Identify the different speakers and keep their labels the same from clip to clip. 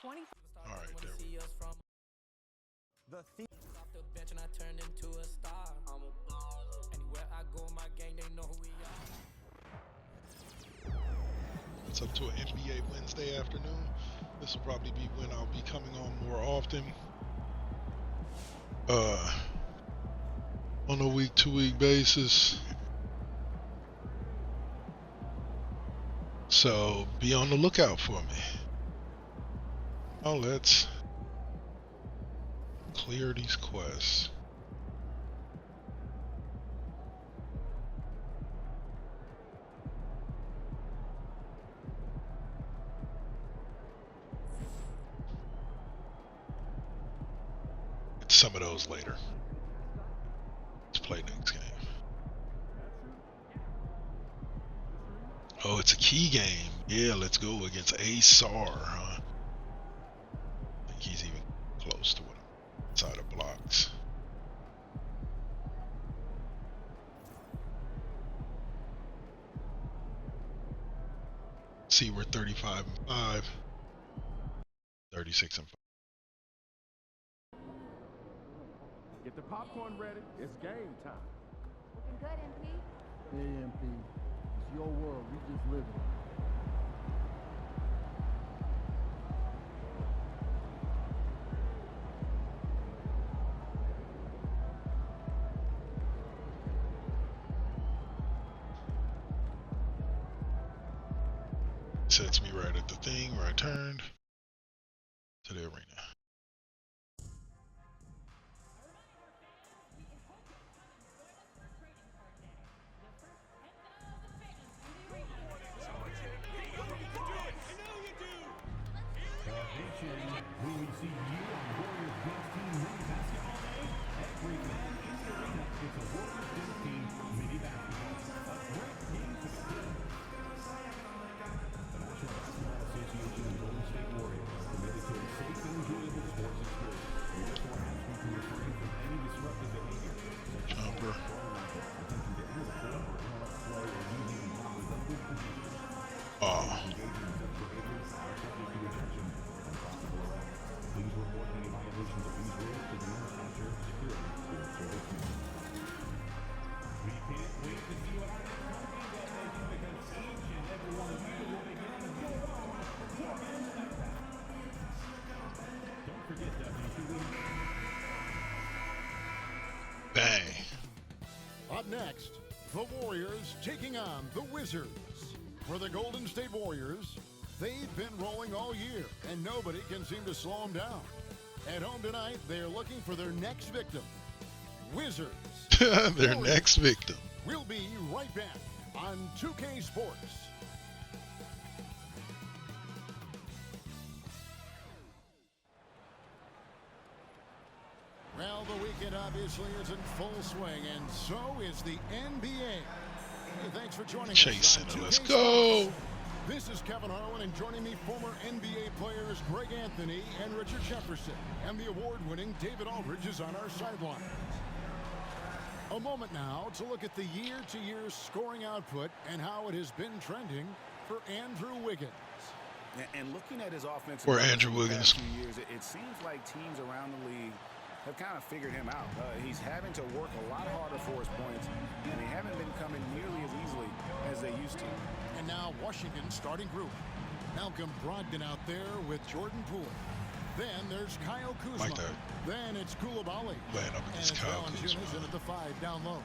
Speaker 1: All right, there we go.
Speaker 2: The theme.
Speaker 3: Off the bench and I turned into a star. I'm a baller. Anywhere I go, my gang, they know who we are.
Speaker 1: It's up to an NBA Wednesday afternoon. This will probably be when I'll be coming on more often. On a week-to-week basis. So be on the lookout for me. Now let's clear these quests. Get some of those later. Let's play next game. Oh, it's a key game. Yeah, let's go against ASAR, huh? I think he's even close to what I'm inside of blocks. See, we're 35 and 5. 36 and 5.
Speaker 4: Get the popcorn ready. It's game time.
Speaker 5: Looking good, MP.
Speaker 6: Hey, MP. It's your world. We just live in it.
Speaker 1: Sets me right at the thing where I turned to the arena. Bang.
Speaker 7: Up next, the Warriors taking on the Wizards. For the Golden State Warriors, they've been rolling all year, and nobody can seem to slow them down. At home tonight, they're looking for their next victim. Wizards.
Speaker 1: Their next victim.
Speaker 7: We'll be right back on 2K Sports. Well, the weekend obviously is in full swing, and so is the NBA. Hey, thanks for joining us.
Speaker 1: Chasing it. Let's go.
Speaker 7: This is Kevin Harlan, and joining me, former NBA players Greg Anthony and Richard Jefferson. And the award-winning David Aldridge is on our sideline. A moment now to look at the year-to-year scoring output and how it has been trending for Andrew Wiggins.
Speaker 2: And looking at his offense
Speaker 1: for Andrew Wiggins,
Speaker 2: few years, it seems like teams around the league have kind of figured him out. He's having to work a lot harder for his points, and they haven't been coming nearly as easily as they used to.
Speaker 7: And now Washington's starting group. Malcolm Brogdon out there with Jordan Poole. Then there's Kyle Kuzma.
Speaker 1: Like that.
Speaker 7: Then it's Koulibaly.
Speaker 1: Playing up against Kyle Kuzma.
Speaker 7: And at the 5 down low.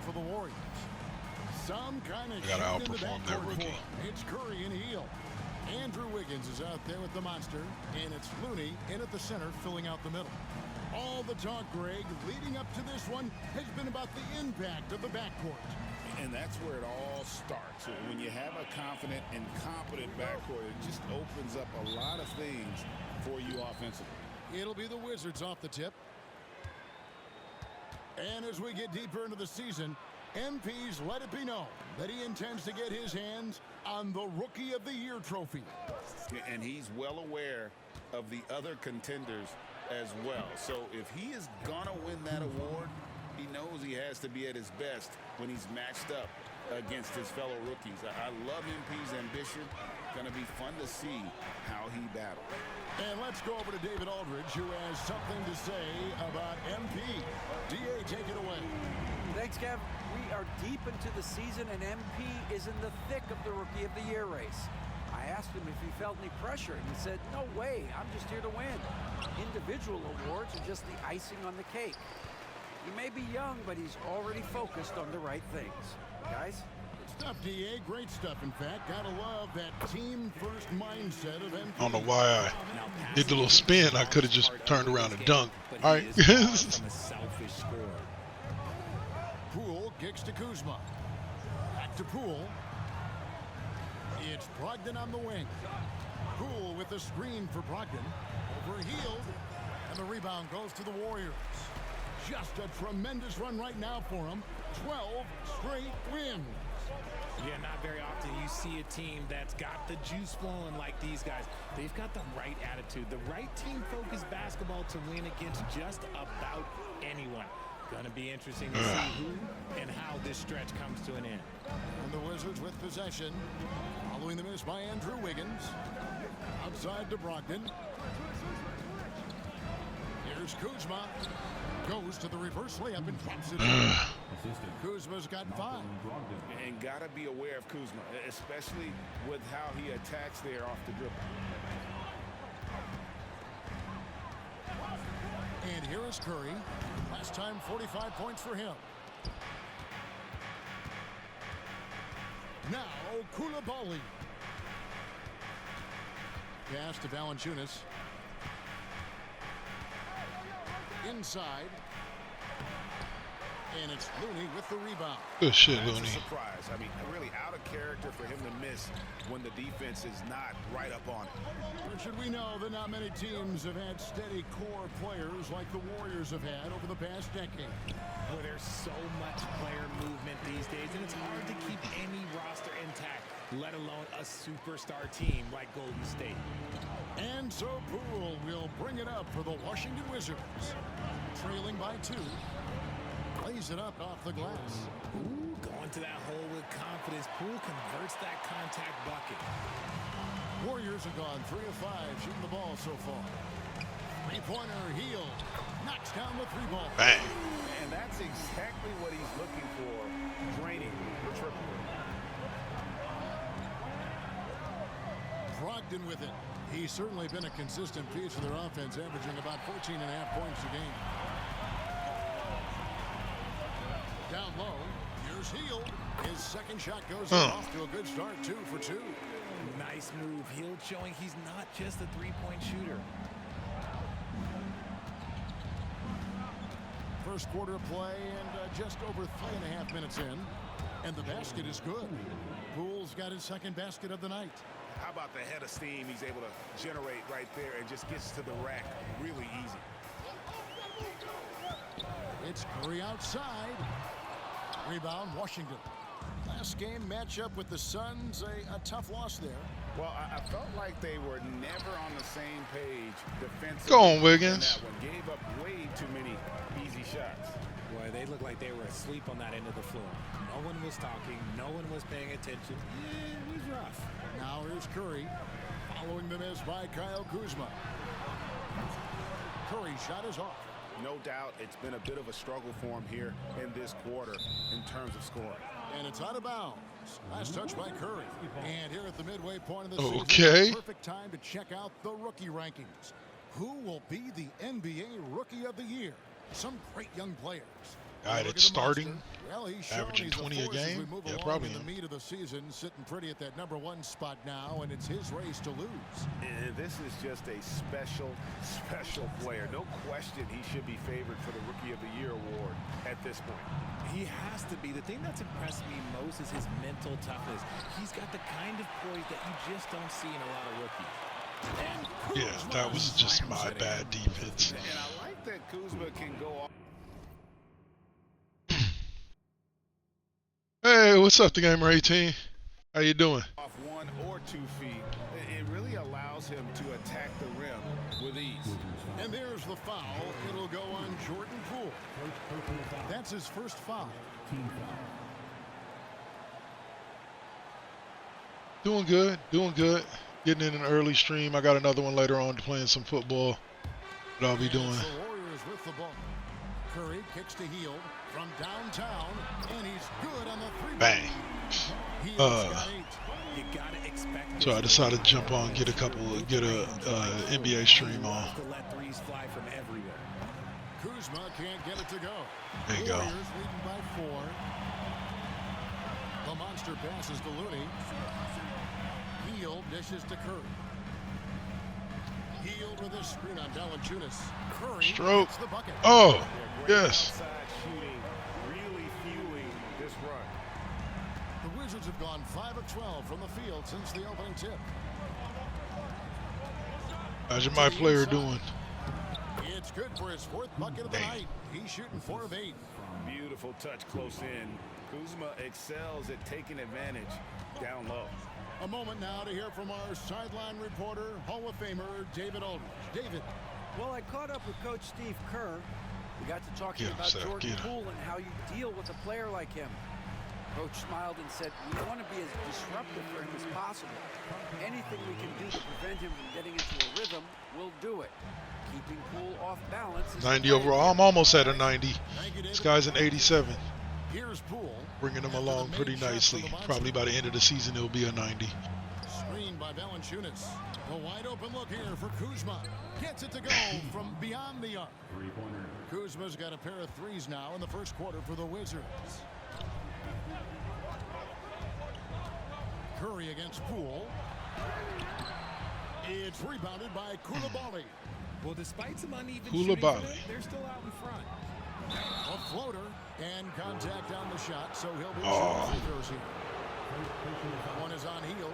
Speaker 7: For the Warriors. Some kind of
Speaker 1: gotta outperform their rookie.
Speaker 7: It's Curry and Heel. Andrew Wiggins is out there with the monster, and it's Looney in at the center, filling out the middle. All the talk, Greg, leading up to this one has been about the impact of the backcourt.
Speaker 2: And that's where it all starts. When you have a confident and competent backcourt, it just opens up a lot of things for you offensively.
Speaker 7: It'll be the Wizards off the tip. And as we get deeper into the season, MP's let it be known that he intends to get his hands on the Rookie of the Year trophy.
Speaker 2: And he's well aware of the other contenders as well. So if he is going to win that award, He knows he has to be at his best when he's matched up against his fellow rookies. I love MP's ambition. Going to be fun to see how he battles.
Speaker 7: And let's go over to David Aldridge, who has something to say about MP. DA, take it away.
Speaker 8: Thanks, Kev. We are deep into the season, and MP is in the thick of the Rookie of the Year race. I asked him if he felt any pressure, and he said, no way, I'm just here to win. Individual awards are just the icing on the cake. He may be young, but he's already focused on the right things. Guys?
Speaker 7: Good stuff, DA. Great stuff, in fact. Gotta love that team-first mindset of MP.
Speaker 1: I don't know why I did the little spin. I could have just turned around and dunked. All right.
Speaker 7: Poole kicks to Kuzma. Back to Poole. It's Brogdon on the wing. Poole with the screen for Brogdon. Overhealed. And the rebound goes to the Warriors. Just a tremendous run right now for them. 12 straight wins.
Speaker 9: Yeah, not very often you see a team that's got the juice flowing like these guys. They've got the right attitude, the right team-focused basketball to win against just about anyone. Going to be interesting to see who and how this stretch comes to an end.
Speaker 7: And the Wizards with possession. Following the miss by Andrew Wiggins. Outside to Brogdon. Here's Kuzma. Goes to the reverse layup and drops it in. Kuzma's got 5.
Speaker 2: And got to be aware of Kuzma, especially with how he attacks there off the dribble.
Speaker 7: And here is Curry. Last time 45 points for him. Now Koulibaly. Pass to Valanciunas. Inside. And it's Looney with the rebound.
Speaker 1: Good shit,
Speaker 2: That's
Speaker 1: Looney.
Speaker 2: a surprise. I mean, really out of character for him to miss when the defense is not right up on it.
Speaker 7: Richard, we know that not many teams have had steady core players like the Warriors have had over the past decade.
Speaker 9: Well, there's so much player movement these days, and it's hard to keep any roster intact, let alone a superstar team like Golden State.
Speaker 7: And so Poole will bring it up for the Washington Wizards. Trailing by 2. Plays it up off the glass.
Speaker 9: Ooh, going to that hole with confidence. Poole converts that contact bucket.
Speaker 7: Warriors have gone 3 of 5 shooting the ball so far. Three-pointer heel. Knocks down the 3-ball.
Speaker 1: Bang.
Speaker 2: And that's exactly what he's looking for. Draining the triple.
Speaker 7: Brogdon with it. He's certainly been a consistent piece of their offense, averaging about 14.5 points a game. Down low, here's Hield. His second shot goes off to a good start, 2 for 2.
Speaker 9: Nice move. Hield showing he's not just a three-point shooter.
Speaker 7: First quarter of play and just over 3.5 minutes in. And the basket is good. Poole's got his second basket of the night.
Speaker 2: How about the head of steam he's able to generate right there and just gets to the rack really easy.
Speaker 7: It's Curry outside. Rebound, Washington. Last game matchup with the Suns, a tough loss there.
Speaker 2: Well, I felt like they were never on the same page defensively.
Speaker 1: Go on, Wiggins.
Speaker 2: That one gave up way too many easy shots.
Speaker 9: Boy, they looked like they were asleep on that end of the floor. No one was talking. No one was paying attention. Yeah, it was rough.
Speaker 7: Now here's Curry. Following the miss by Kyle Kuzma. Curry's shot is off.
Speaker 2: No doubt it's been a bit of a struggle for him here in this quarter in terms of scoring.
Speaker 7: And it's out of bounds. Last touch by Curry. And here at the midway point of the
Speaker 1: Okay.
Speaker 7: season, perfect time to check out the rookie rankings. Who will be the NBA Rookie of the Year? Some great young players.
Speaker 1: Guy
Speaker 7: Look at
Speaker 1: that's
Speaker 7: the monster.
Speaker 1: starting,
Speaker 7: Well, he's shown
Speaker 1: averaging
Speaker 7: he's
Speaker 1: 20 a
Speaker 7: force as we
Speaker 1: game.
Speaker 7: move
Speaker 1: Yeah,
Speaker 7: along
Speaker 1: probably
Speaker 7: in the
Speaker 1: him.
Speaker 7: meat of the season, sitting pretty at that #1 spot now, and it's his race to lose.
Speaker 2: And this is just a special player. No question he should be favored for the Rookie of the Year award at this point.
Speaker 9: He has to be. The thing that's impressed me most is his mental toughness. He's got the kind of poise that you just don't see in a lot of rookies.
Speaker 2: And
Speaker 1: Yeah, that was just my bad defense.
Speaker 2: And I like that Kuzma can go off.
Speaker 1: Hey, what's up, the Gamer 18? How you doing?
Speaker 2: Off 1 or 2 feet. It really allows allows him to attack the rim with ease.
Speaker 7: And there's the foul. It'll go on Jordan Poole. That's his first foul.
Speaker 1: Doing good, doing good. Getting in an early stream. I got another one later on playing some football that I'll be doing.
Speaker 7: The Warriors with the ball. Curry kicks to Hield from downtown, and he's good on the three.
Speaker 1: Bang.
Speaker 9: You gotta expect
Speaker 1: So I decided to jump on, get a NBA stream on.
Speaker 9: to let threes fly from everywhere.
Speaker 7: Kuzma can't get it to go.
Speaker 1: There you go.
Speaker 7: Warriors leading by 4. The monster passes to Looney. Hield dishes to Curry. Hield with a screen on Valanciunas. Curry
Speaker 1: Stroke.
Speaker 7: gets the bucket.
Speaker 1: Oh,
Speaker 2: Great
Speaker 1: yes.
Speaker 2: outside shooting, really fueling this run.
Speaker 7: The Wizards have gone 5 of 12 from the field since the opening tip.
Speaker 1: How's your my player doing?
Speaker 7: It's good for his 4th bucket of the night. He's shooting 4 of 8.
Speaker 2: Beautiful touch close in. Kuzma excels at taking advantage down low.
Speaker 7: A moment now to hear from our sideline reporter, Hall of Famer David Aldridge. David.
Speaker 8: Well, I caught up with Coach Steve Kerr. We got to talking
Speaker 1: Get him,
Speaker 8: about
Speaker 1: Seth,
Speaker 8: Jordan
Speaker 1: get him.
Speaker 8: Poole and how you deal with a player like him. Coach smiled and said, we want to be as disruptive for him as possible. Anything we can do to prevent him from getting into a rhythm, we'll do it. Keeping Poole off balance is
Speaker 1: 90 overall. I'm almost at a 90. This guy's an 87.
Speaker 7: Here's Poole.
Speaker 1: Bringing him along pretty nicely. Probably by the end of the season, it'll be a 90.
Speaker 7: Screened by Valanciunas. A wide open look here for Kuzma. Gets it to go from beyond the arc. Kuzma's got a pair of threes now in the first quarter for the Wizards. Curry against Poole. It's rebounded by Koulibaly.
Speaker 9: Well, despite some uneven
Speaker 1: Koulibaly.
Speaker 9: shooting, they're still out in front.
Speaker 7: A floater and contact on the shot, so he'll be
Speaker 1: Oh.
Speaker 7: here. One is on Hield.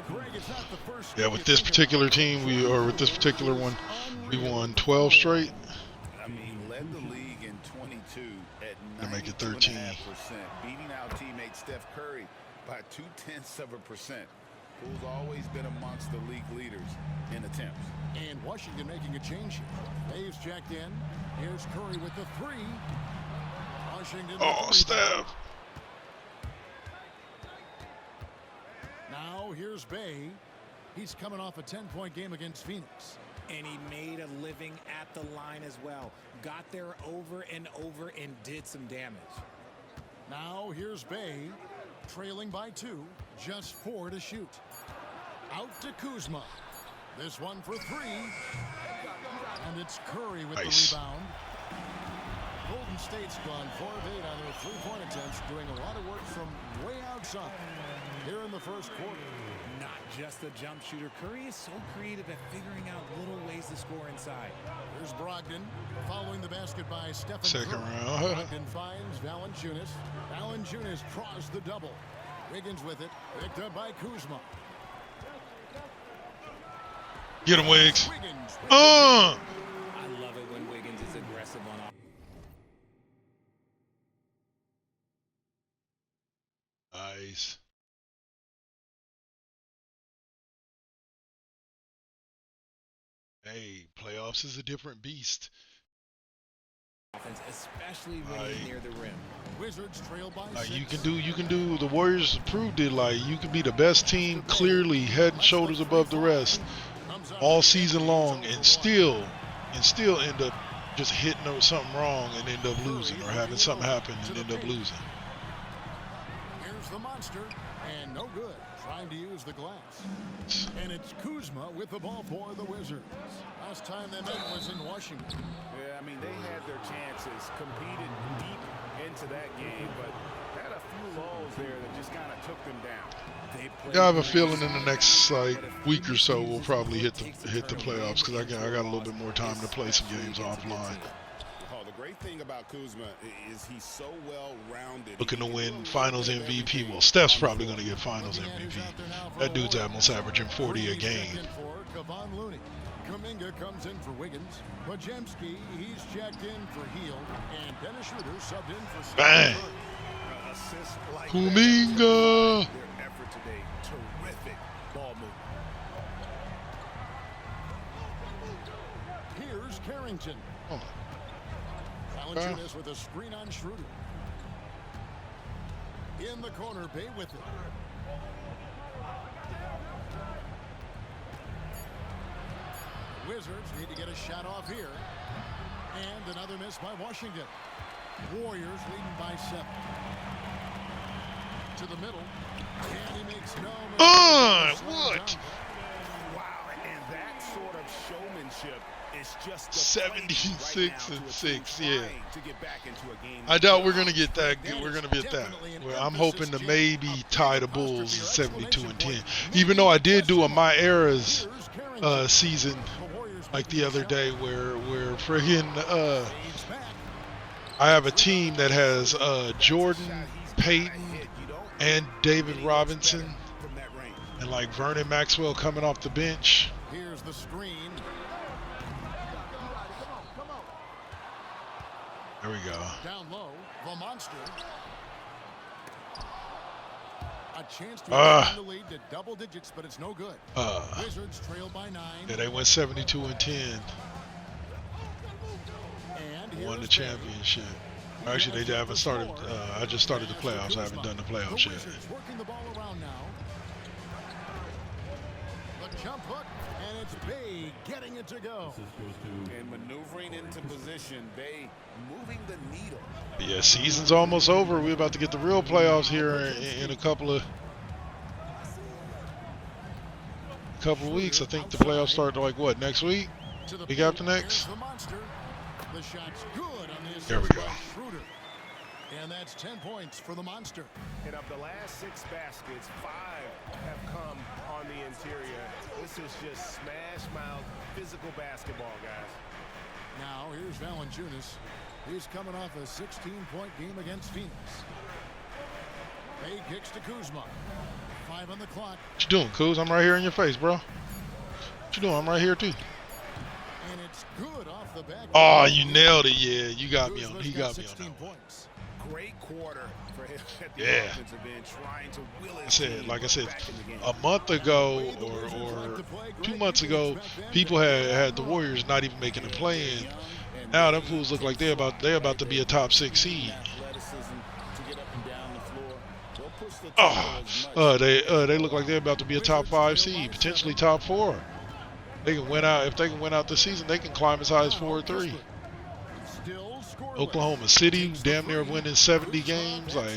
Speaker 7: Greg, it's not the first.
Speaker 1: Yeah, with this particular team, with this particular one, we won 12 straight.
Speaker 2: I mean, led the league in 22 at
Speaker 1: To make it 13.
Speaker 2: 92.5%, beating out teammate Steph Curry by 0.2%. Poole's always been amongst the league leaders in attempts.
Speaker 7: And Washington making a change here. Dave's checked in. Here's Curry with the 3. Washington.
Speaker 1: Oh, Steph.
Speaker 7: Now here's Bay. He's coming off a 10-point game against Phoenix.
Speaker 9: And he made a living at the line as well. Got there over and over and did some damage.
Speaker 7: Now here's Bay, trailing by 2, just 4 to shoot. Out to Kuzma. This one for 3. And it's Curry with
Speaker 1: Nice.
Speaker 7: the rebound. Golden State's gone 4 of 8 on their 3-point attempts, doing a lot of work from way outside here in the first quarter.
Speaker 9: Not just a jump shooter. Curry is so creative at figuring out little ways to score inside.
Speaker 7: Here's Brogdon following the basket by Stephen
Speaker 1: Second
Speaker 7: Curry.
Speaker 1: round.
Speaker 7: Brogdon finds Valanciunas. Valanciunas draws the double. Wiggins with it. Picked up by Kuzma.
Speaker 1: Get him, Wiggs.
Speaker 7: Wiggins.
Speaker 9: I love it when Wiggins is aggressive on offense.
Speaker 1: Nice. Hey, playoffs is a different beast.
Speaker 9: Offense, especially when he's near the rim.
Speaker 7: Wizards trail by
Speaker 1: Like
Speaker 7: 6.
Speaker 1: you can do. The Warriors proved it. Like you can be the best team, clearly head and shoulders above the rest, all season long, and still end up just hitting something wrong and end up losing, or having something happen and end up losing.
Speaker 7: Here's the monster, and no good. Trying to use the glass. And it's Kuzma with the ball for the Wizards. Last time they met was in Washington.
Speaker 2: Yeah, I mean, they had their chances, competed deep into that game, but had a few lulls there that just kind of took them down.
Speaker 1: Yeah, I have a feeling in the next week or so we'll probably hit the playoffs, because I got a little bit more time to play some games offline.
Speaker 10: Oh, the great thing about Kuzma is he's so well-rounded.
Speaker 1: Looking to win Finals MVP. Well, Steph's probably going to get Finals MVP. That dude's almost averaging 40 a game.
Speaker 7: Kuminga comes in for Wiggins. Podziemski, he's checked in for Hield. And Dennis Schroeder subbed in for
Speaker 1: Bang! Kuminga!
Speaker 2: Their effort today, terrific ball movement.
Speaker 7: Carrington.
Speaker 1: Oh.
Speaker 7: Valanciunas with a screen on Schroeder. In the corner, Bay with it. The Wizards need to get a shot off here. And another miss by Washington. Warriors leading by 7. To the middle. And he makes no mistake.
Speaker 1: What?
Speaker 2: Wow, and that sort of showmanship is just
Speaker 1: 76-6, yeah.
Speaker 2: to get back into a game.
Speaker 1: I doubt we're gonna get that. We're gonna be at that. Well, I'm hoping to maybe tie the Bulls at 72-10. Even though I did do a My Eras season like the other day, where friggin' I have a team that has Jordan, Peyton, and David Robinson, and like Vernon Maxwell coming off the bench.
Speaker 7: Here's the screen.
Speaker 1: There we go.
Speaker 7: Down low, the monster. A chance to extend the lead to double digits, but it's no good. Wizards trail by 9.
Speaker 1: Yeah, they went 72-10.
Speaker 7: And
Speaker 1: Won the championship. Actually, they haven't started. I just started the playoffs. I haven't done the playoffs yet.
Speaker 7: Wizards working the ball around now. The jump hook, and it's Bay getting it to go.
Speaker 2: And maneuvering into position, Bay moving the needle.
Speaker 1: Yeah, season's almost over. We're about to get the real playoffs here in a couple of weeks. I think the playoffs start like what, next week? Week after next?
Speaker 7: The shot's good on the
Speaker 1: There we go.
Speaker 7: Schroeder. And that's 10 points for the monster.
Speaker 2: And of the last 6 baskets, 5 have come on the interior. This is just smash mouth physical basketball, guys.
Speaker 7: Now here's Valanciunas. He's coming off a 16-point game against Phoenix. Bay kicks to Kuzma. 5 on the clock.
Speaker 1: What you doing, Kuz? I'm right here in your face, bro. What you doing? I'm right here too.
Speaker 7: And it's good off the back.
Speaker 1: Oh, you nailed it. Yeah, you got me on. He got me on that one.
Speaker 2: Great quarter for him at the
Speaker 1: Yeah.
Speaker 2: offensive end, trying to will his team
Speaker 1: Like I said,
Speaker 2: back in the game.
Speaker 1: a month ago or 2 months ago, people had the Warriors not even making a play in. Now them fools look like they're about to be a top 6 seed. They look like they're about to be a top 5 seed, potentially top 4. They can win out. If they can win out this season, they can climb as high as 4 or 3. Oklahoma City damn near winning 70 games. Like,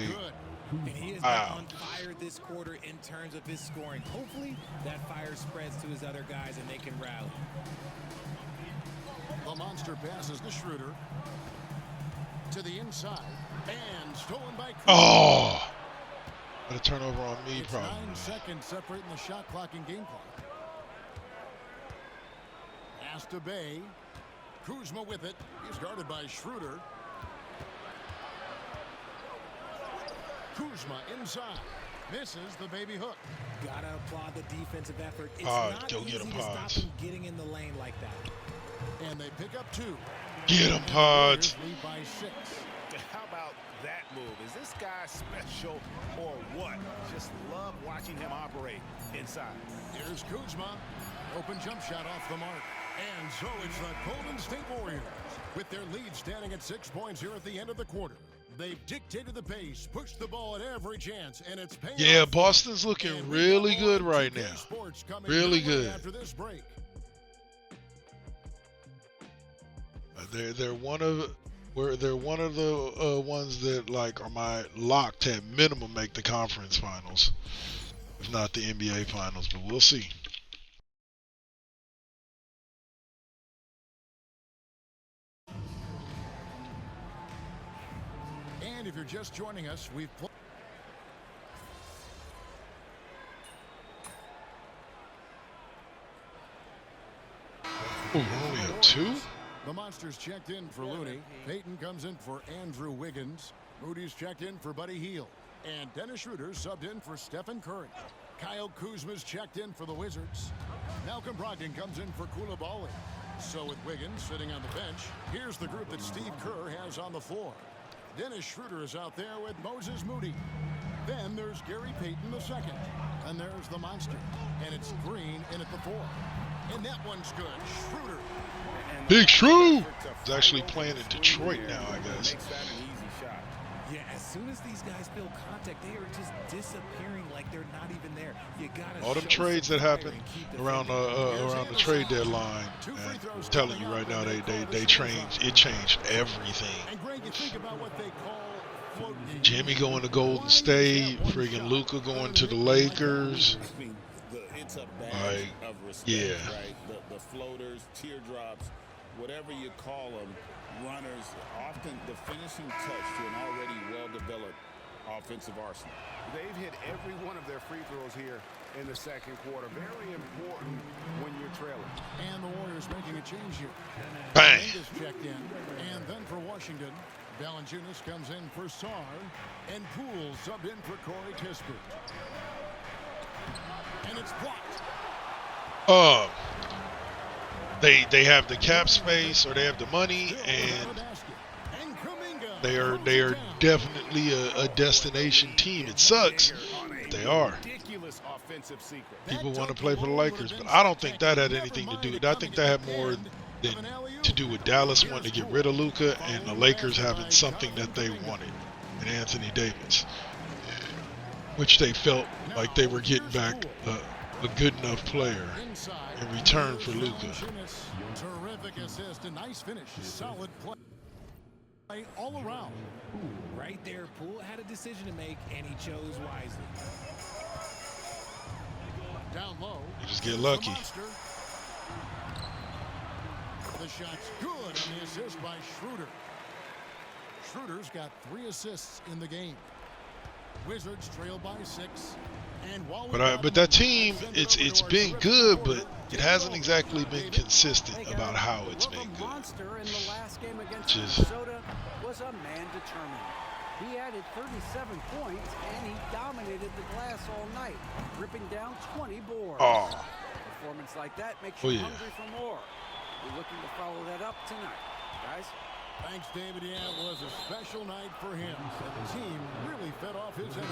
Speaker 9: And he has been on fire this quarter in terms of his scoring. Hopefully that fire spreads to his other guys and they can rally.
Speaker 7: The monster passes to Schroeder. To the inside. And stolen by Kuzma.
Speaker 1: oh, got a turnover on me,
Speaker 7: It's
Speaker 1: probably.
Speaker 7: 9 seconds separating the shot clock and game clock. Pass to Bay. Kuzma with it. He's guarded by Schroeder. Kuzma inside. Misses the baby hook.
Speaker 9: Gotta applaud the defensive effort. It's
Speaker 1: Pods,
Speaker 9: not
Speaker 1: go
Speaker 9: easy
Speaker 1: get him,
Speaker 9: to stop
Speaker 1: Pods.
Speaker 9: him getting in the lane like that.
Speaker 7: And they pick up 2.
Speaker 1: Get him,
Speaker 7: And the
Speaker 1: Pods.
Speaker 7: Warriors lead by 6.
Speaker 2: How about that move? Is this guy special or what? Just love watching him operate inside.
Speaker 7: Here's Kuzma. Open jump shot off the mark. And so it's the Golden State Warriors with their lead standing at 6 points here at the end of the quarter. They've dictated the pace, pushed the ball at every chance, and it's paying
Speaker 1: Yeah,
Speaker 7: off.
Speaker 1: Boston's looking
Speaker 7: And
Speaker 1: really
Speaker 7: we've got
Speaker 1: good
Speaker 7: more
Speaker 1: right
Speaker 7: 2K
Speaker 1: now.
Speaker 7: Sports coming
Speaker 1: Really
Speaker 7: your way
Speaker 1: good.
Speaker 7: after this break.
Speaker 1: They're one of the ones that like are my lock to at minimum make the conference finals, if not the NBA finals. But we'll see.
Speaker 7: And if you're just joining us, we've played.
Speaker 1: Ooh, we're only up 2?
Speaker 7: The Monsters checked in for Looney. Peyton comes in for Andrew Wiggins. Moody's checked in for Buddy Hield. And Dennis Schroeder subbed in for Stephen Curry. Kyle Kuzma's checked in for the Wizards. Malcolm Brogdon comes in for Coulibaly. So with Wiggins sitting on the bench, here's the group that Steve Kerr has on the floor. Dennis Schroeder is out there with Moses Moody. Then there's Here's Gary Payton II. And there's the monster. And it's Green in at the 4. And that one's good. Schroeder.
Speaker 1: Big Shrew is actually playing in Detroit now, I guess.
Speaker 9: Yeah, as soon as these guys feel contact, they are just disappearing like they're not even there. You gotta
Speaker 1: all them trades that happen around the trade deadline, and I'm telling you right now, they changed. It changed everything.
Speaker 7: And Greg, you think about what they call
Speaker 1: Jimmy going to Golden State, friggin' Luka going to the Lakers.
Speaker 10: I mean, it's a badge
Speaker 1: Like,
Speaker 10: of respect,
Speaker 1: yeah.
Speaker 10: right? The floaters, teardrops, whatever you call them, runners, often the finishing touch to an already well-developed offensive arsenal.
Speaker 2: They've hit every one of their free throws here in the second quarter. Very important when you're trailing.
Speaker 7: And the Warriors making a change here.
Speaker 1: Bang.
Speaker 7: Mendes checked in. And then for Washington, Valanciunas comes in for Sarr. And Poole subbed in for Corey Kispert. And it's blocked.
Speaker 1: They have the cap space, or they have the money, and they are definitely a destination team. It sucks, but they are. People want to play for the Lakers, but I don't think that had anything to do with it. I think that had more than to do with Dallas wanting to get rid of Luka and the Lakers having something that they wanted in Anthony Davis, which they felt like they were getting back a good enough player in return for Luka.
Speaker 7: Terrific assist, a nice finish, solid play all around.
Speaker 9: Right there, Poole had a decision to make, and he chose wisely.
Speaker 7: Down low.
Speaker 1: You just get lucky.
Speaker 7: The shot's good on the assist by Schroeder. Schroeder's got 3 assists in the game. Wizards trail by 6.
Speaker 1: But that team, it's been good, but it hasn't exactly been consistent about how it's been good.
Speaker 8: Monster in the last game against
Speaker 1: Just
Speaker 8: Minnesota was a man determined. He added 37 points and he dominated the glass all night, ripping down 20 boards.
Speaker 1: Oh.
Speaker 8: Performance like that makes you hungry for more. We're looking to follow that up tonight, guys.
Speaker 7: Thanks, David. Yeah, it was a special night for him. And the team really fed off his energy.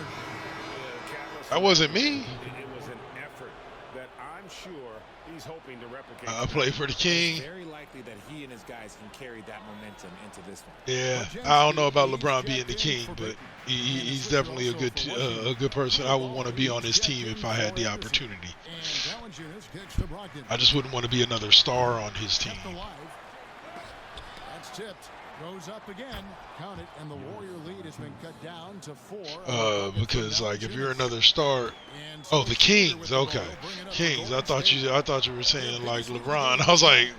Speaker 1: That wasn't me.
Speaker 2: It was an effort that I'm sure he's hoping to replicate.
Speaker 1: I play for the King.
Speaker 9: It's very likely that he and his guys can carry that momentum into this one.
Speaker 1: Yeah, I don't know about LeBron being the King, but he's definitely a good person. I would want to be on his team if I had the opportunity. I just wouldn't want to be another star on his team.
Speaker 7: That's tipped. Goes up again. Count it, and the Warrior lead has been cut down to 4.
Speaker 1: Because like if you're another star, oh, the Kings, okay, Kings. I thought you were saying like LeBron. I was like,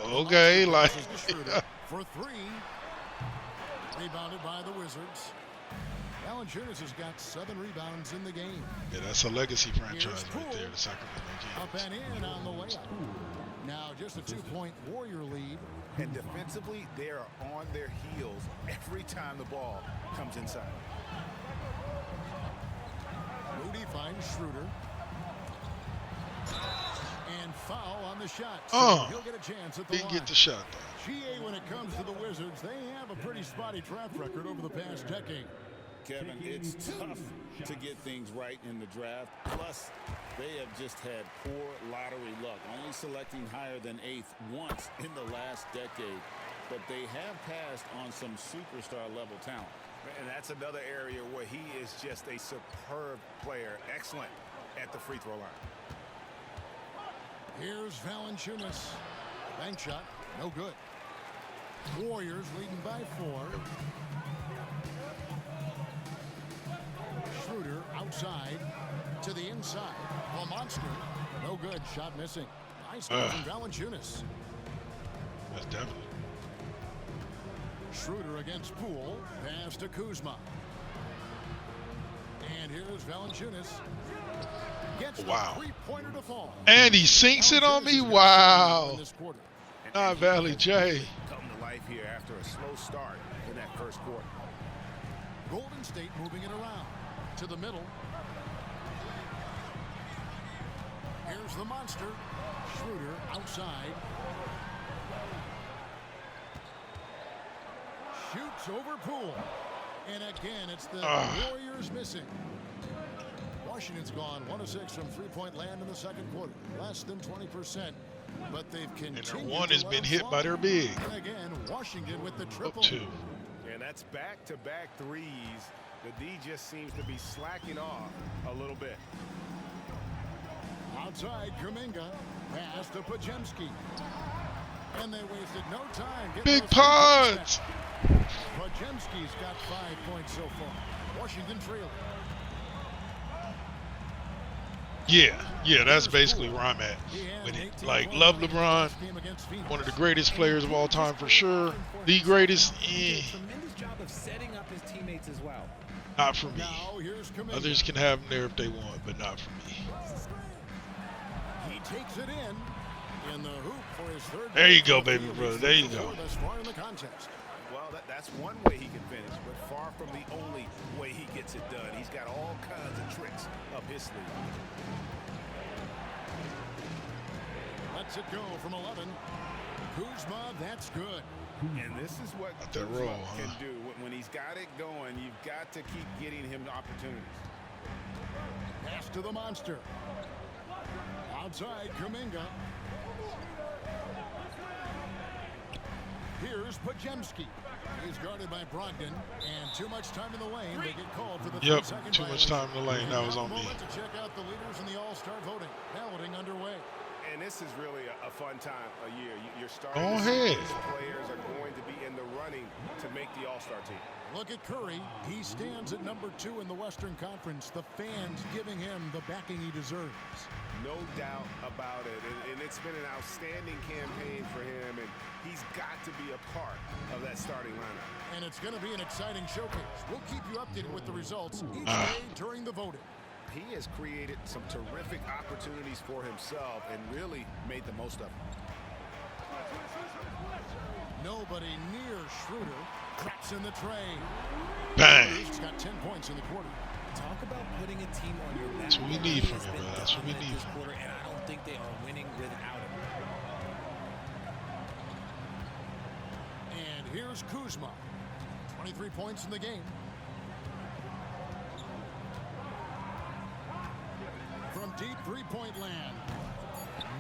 Speaker 1: okay, like.
Speaker 7: For 3, rebounded by the Wizards. Valanciunas has got 7 rebounds in the game.
Speaker 1: Yeah, that's a legacy franchise right there, the Sacramento Kings.
Speaker 7: Up and in on the layup. Now just a 2-point Warrior lead.
Speaker 2: And defensively, they are on their heels every time the ball comes inside.
Speaker 7: Moody finds Schroeder. And foul on the shot.
Speaker 1: Oh,
Speaker 7: he'll get a chance at the
Speaker 1: didn't
Speaker 7: line.
Speaker 1: get the shot though.
Speaker 7: GA, when it comes to the Wizards, they have a pretty spotty track record over the past decade.
Speaker 10: Kevin, it's tough to get things right in the draft. Plus, they have just had poor lottery luck, only selecting higher than 8th once in the last decade. But they have passed on some superstar-level talent.
Speaker 2: And that's another area where he is just a superb player. Excellent at the free throw line.
Speaker 7: Here's Valanciunas. Bank shot, no good. Warriors leading by 4. Schroeder outside to the inside. The monster, no good. Shot missing. Nice from Valanciunas.
Speaker 1: That's definitely.
Speaker 7: Schroeder against Poole. Pass to Kuzma. And here's Valanciunas. Gets the 3-pointer to fall.
Speaker 1: And he sinks it on me. Wow. Not Valley J.
Speaker 2: Come to life here after a slow start in that first quarter.
Speaker 7: Golden State moving it around to the middle. Here's the monster. Schroeder outside. Shoots over Poole. And again, it's the Warriors missing. Washington's gone 1 of 6 from three-point land in the second quarter. Less than 20%. But they've continued.
Speaker 1: And their one has been hit by their big.
Speaker 7: And again, Washington with the triple.
Speaker 1: Up 2.
Speaker 2: And that's back-to-back threes. The D just seems to be slacking off a little bit.
Speaker 7: Outside, Kuminga. Pass to Pajemski. And they wasted no time.
Speaker 1: Big pods.
Speaker 7: Pajemski's got 5 points so far. Washington trailing.
Speaker 1: Yeah, that's basically where I'm at with it. Like, love LeBron, one of the greatest players of all time for sure. The greatest,
Speaker 9: Tremendous job of setting up his teammates as well.
Speaker 1: not for me. Others can have them there if they want, but not for me.
Speaker 7: He takes it in the hoop for his third.
Speaker 1: There you go, baby brother. There you go.
Speaker 7: Thus far in the contest.
Speaker 2: Well, that's one way he can finish, but far from the only way he gets it done. He's got all kinds of tricks up his sleeve.
Speaker 7: Lets it go from 11. Kuzma, that's good.
Speaker 2: And this is what
Speaker 1: that
Speaker 2: Kuzma
Speaker 1: roll,
Speaker 2: can do. When he's got it going, you've got to keep getting him opportunities.
Speaker 7: Pass to the monster. Outside, Kuminga. Here's Pajemski. He's guarded by Brogdon, and too much time in the lane. They get called for the 3-second
Speaker 1: too much time in the lane. That was on me.
Speaker 7: Moment to check out the leaders in the All-Star voting. Balloting underway.
Speaker 2: And this is really a fun time of year. You're starting
Speaker 1: Go
Speaker 2: to see
Speaker 1: ahead.
Speaker 2: these players are going to be in the running to make the All-Star team.
Speaker 7: Look at Curry. He stands at number 2 in the Western Conference. The fans giving him the backing he deserves.
Speaker 2: No doubt about it. And it's been an outstanding campaign for him, and he's got to be a part of that starting lineup.
Speaker 7: And it's going to be an exciting showcase. We'll keep you updated with the results each day during the voting.
Speaker 2: He has created some terrific opportunities for himself and really made the most of them.
Speaker 7: Nobody near Schroeder. Cracks in the tray.
Speaker 1: Bang.
Speaker 7: He's got 10 points in the quarter.
Speaker 9: Talk about putting a team on your back.
Speaker 1: That's what we need from him, man. That's what we need from him.
Speaker 9: And I don't think they are winning without him.
Speaker 7: And here's Kuzma. 23 points in the game. From deep three-point land.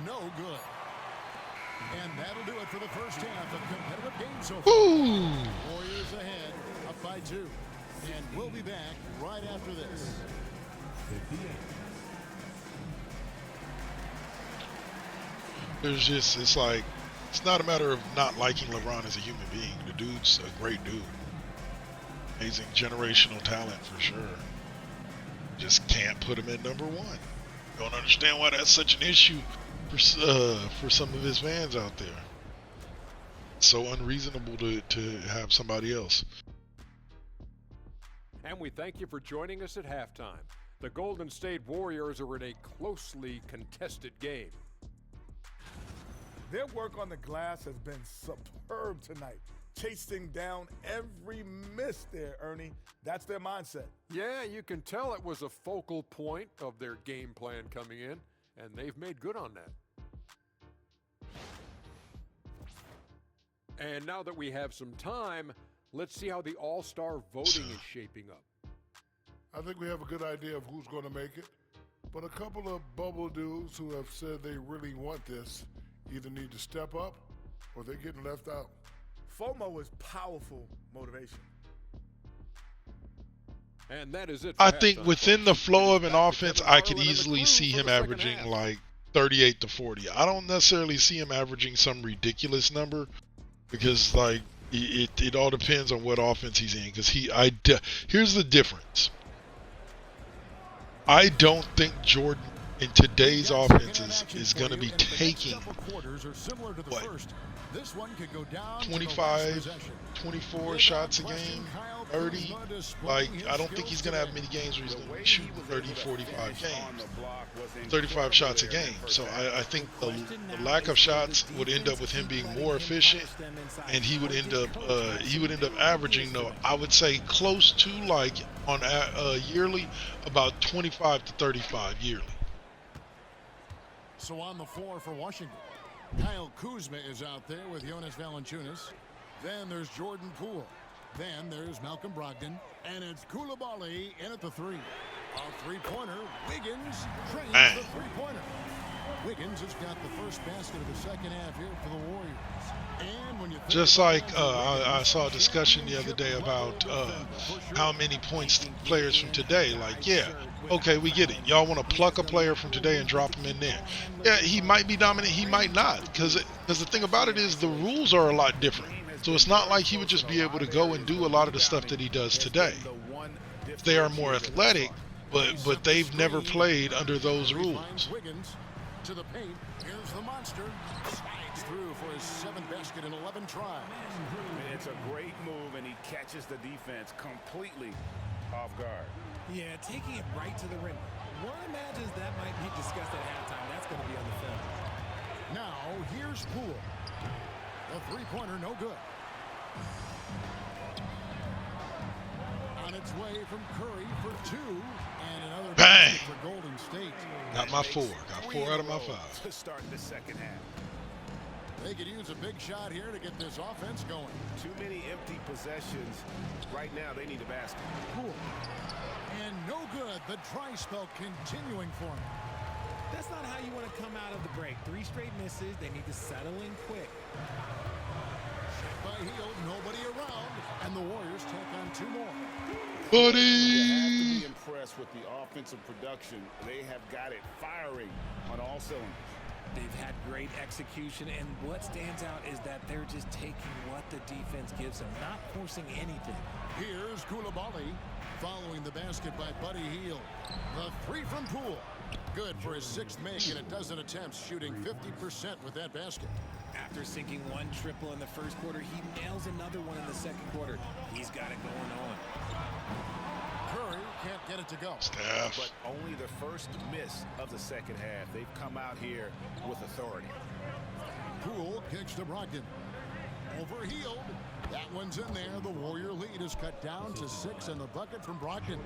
Speaker 7: No good. And that'll do it for the first half of competitive game so far.
Speaker 1: Ooh.
Speaker 7: Warriors ahead, up by 2. And we'll be back right after this.
Speaker 1: There's just, it's like, it's not a matter of not liking LeBron as a human being. The dude's a great dude. Amazing generational talent for sure. Just can't put him at number 1. Don't understand why that's such an issue for some of his fans out there. It's so unreasonable to have somebody else.
Speaker 11: And we thank you for joining us at halftime. The Golden State Warriors are in a closely contested game.
Speaker 12: Their work on the glass has been superb tonight. Chasing down every miss there, Ernie. That's their mindset.
Speaker 11: Yeah, you can tell it was a focal point of their game plan coming in, and they've made good on that. And now that we have some time, let's see how the All-Star voting is shaping up.
Speaker 12: I think we have a good idea of who's going to make it, but a couple of bubble dudes who have said they really want this either need to step up or they're getting left out. FOMO is powerful motivation.
Speaker 11: And that is it.
Speaker 1: I think within the flow of an offense, I could easily see him averaging like 38 to 40. I don't necessarily see him averaging some ridiculous number because like it all depends on what offense he's in. Because here's the difference. I don't think Jordan in today's offense is going to be taking what, 25, 24 shots a game, 30. Like, I don't think he's going to have many games where he's going to be shooting 30, 45 games, 35 shots a game. So I think the lack of shots would end up with him being more efficient, and he would end up averaging, though, I would say close to like on yearly about 25 to 35 yearly.
Speaker 7: So on the floor for Washington, Kyle Kuzma is out there with Jonas Valanciunas. Then there's Jordan Poole. Then there's Malcolm Brogdon. And it's Coulibaly in at the 3. A three-pointer. Wiggins trains
Speaker 1: Bang.
Speaker 7: the three-pointer. Wiggins has got the first basket of the second half here for the Warriors. And when you think
Speaker 1: Just
Speaker 7: about
Speaker 1: like I saw a discussion the other day about how many points players from today. Like, yeah, okay, we get it. Y'all want to pluck a player from today and drop him in there. Yeah, he might be dominant, he might not. Because the thing about it is the rules are a lot different. So it's not like he would just be able to go and do a lot of the stuff that he does today. They are more athletic, but they've never played under those rules.
Speaker 7: Wiggins to the paint. Here's the monster. Slides through for his 7th basket in 11 tries.
Speaker 2: It's a great move, and he catches the defense completely off guard.
Speaker 9: Yeah, taking it right to the rim. One imagines that might be discussed at halftime. That's going to be on the film.
Speaker 7: Now, here's Poole. The three-pointer, no good. On its way from Curry for 2. And another
Speaker 1: Bang!
Speaker 7: basket for Golden State.
Speaker 1: Got my 4. Got 4 out of my 5.
Speaker 2: To start the second half.
Speaker 7: They could use a big shot here to get this offense going.
Speaker 2: Too many empty possessions. Right now, they need a basket.
Speaker 7: Poole. And no good. The dry spell continuing for him.
Speaker 9: That's not how you want to come out of the break. 3 straight misses. They need to settle in quick.
Speaker 7: Shot by Hield. Nobody around. And the Warriors take on 2 more.
Speaker 1: Buddy!
Speaker 10: You have to be impressed with the offensive production. They have got it firing on all cylinders.
Speaker 9: They've had great execution, and what stands out is that they're just taking what the defense gives them, not forcing anything.
Speaker 7: Here's Koulibaly following the basket by Buddy Hield. The 3 from Poole. Good for his 6th make in a dozen attempts, shooting 50% with that basket.
Speaker 9: After sinking 1 triple in the first quarter, he nails another one in the second quarter. He's got it going on.
Speaker 7: Curry can't get it to go.
Speaker 1: Steph.
Speaker 2: But only the first miss of the second half. They've come out here with authority.
Speaker 7: Poole kicks to Brogdon. Over Hield. That one's in there. The Warrior lead is cut down to 6 and the bucket from Brogdon.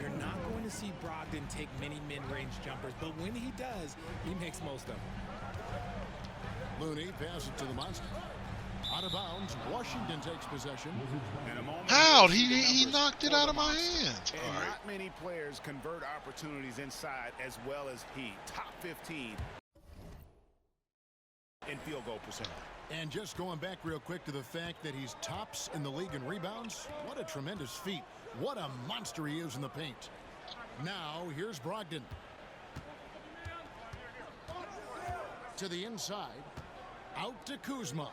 Speaker 9: You're not going to see Brogdon take many mid-range jumpers, but when he does, he makes most of them.
Speaker 7: Looney passes it to the monster. Out of bounds. Washington takes possession.
Speaker 1: How? He knocked it out of my hands.
Speaker 2: And
Speaker 1: All right.
Speaker 2: not many players convert opportunities inside as well as he. Top 15 in field goal percentage.
Speaker 7: And just going back real quick to the fact that he's tops in the league in rebounds. What a tremendous feat. What a monster he is in the paint. Now, here's Brogdon. To the inside. Out to Kuzma.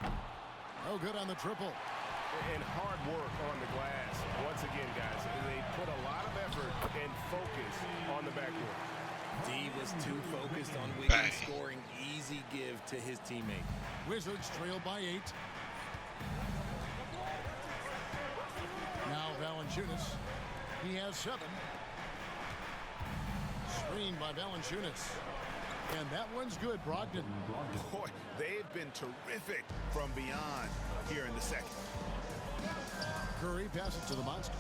Speaker 7: No good on the triple.
Speaker 2: And hard work on the glass. Once again, guys, they put a lot of effort and focus on the backboard.
Speaker 9: D was too focused on Wiggins scoring. Easy give to his teammate.
Speaker 7: Wizards trail by 8. Now Valanciunas. He has 7. Screen by Valanciunas. And that one's good, Brogdon.
Speaker 2: Boy, they've been terrific from beyond here in the second.
Speaker 7: Curry passes to the monster.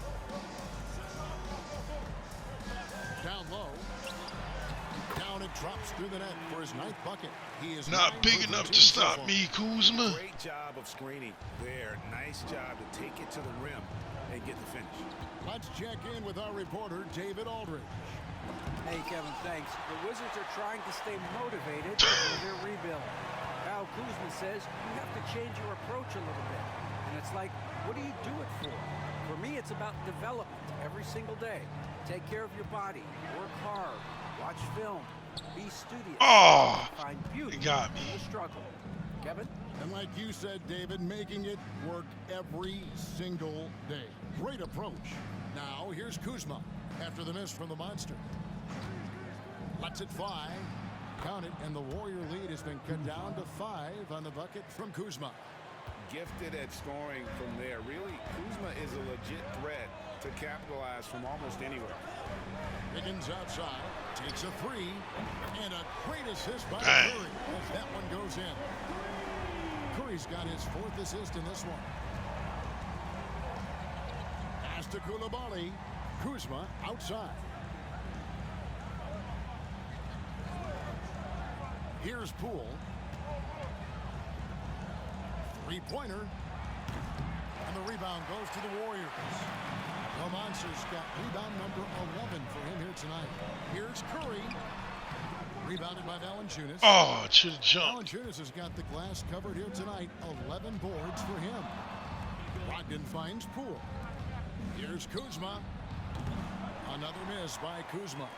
Speaker 7: Down low. Down it drops through the net for his 9th bucket. He is
Speaker 1: not big enough to stop me, Kuzma.
Speaker 2: Great job of screening there. Nice job to take it to the rim and get the finish.
Speaker 7: Let's check in with our reporter, David Aldridge.
Speaker 8: Hey, Kevin, thanks. The Wizards are trying to stay motivated for their rebuild. Kyle Kuzma says you have to change your approach a little bit. And it's like, what do you do it for? For me, it's about development every single day. Take care of your body, work hard, watch film, be studious, find beauty
Speaker 1: you got me.
Speaker 8: in the struggle. Kevin?
Speaker 7: And like you said, David, making it work every single day. Great approach. Now, here's Kuzma after the miss from the monster. Lets it fly. Count it, and the Warrior lead has been cut down to 5 on the bucket from Kuzma.
Speaker 2: Gifted at scoring from there. Really, Kuzma is a legit threat to capitalize from almost anywhere.
Speaker 7: Wiggins outside, takes a 3, and a great assist by Curry as that one goes in. Curry's got his 4th assist in this one. Pass to Koulibaly. Kuzma outside. Here's Poole. 3-pointer. And the rebound goes to the Warriors. The Monster's got rebound number 11 for him here tonight. Here's Curry. Rebounded by Valanciunas.
Speaker 1: Oh, should have jumped.
Speaker 7: Valanciunas has got the glass covered here tonight. 11 boards for him. Brogdon finds Poole. Here's Kuzma. Another miss by Kuzma.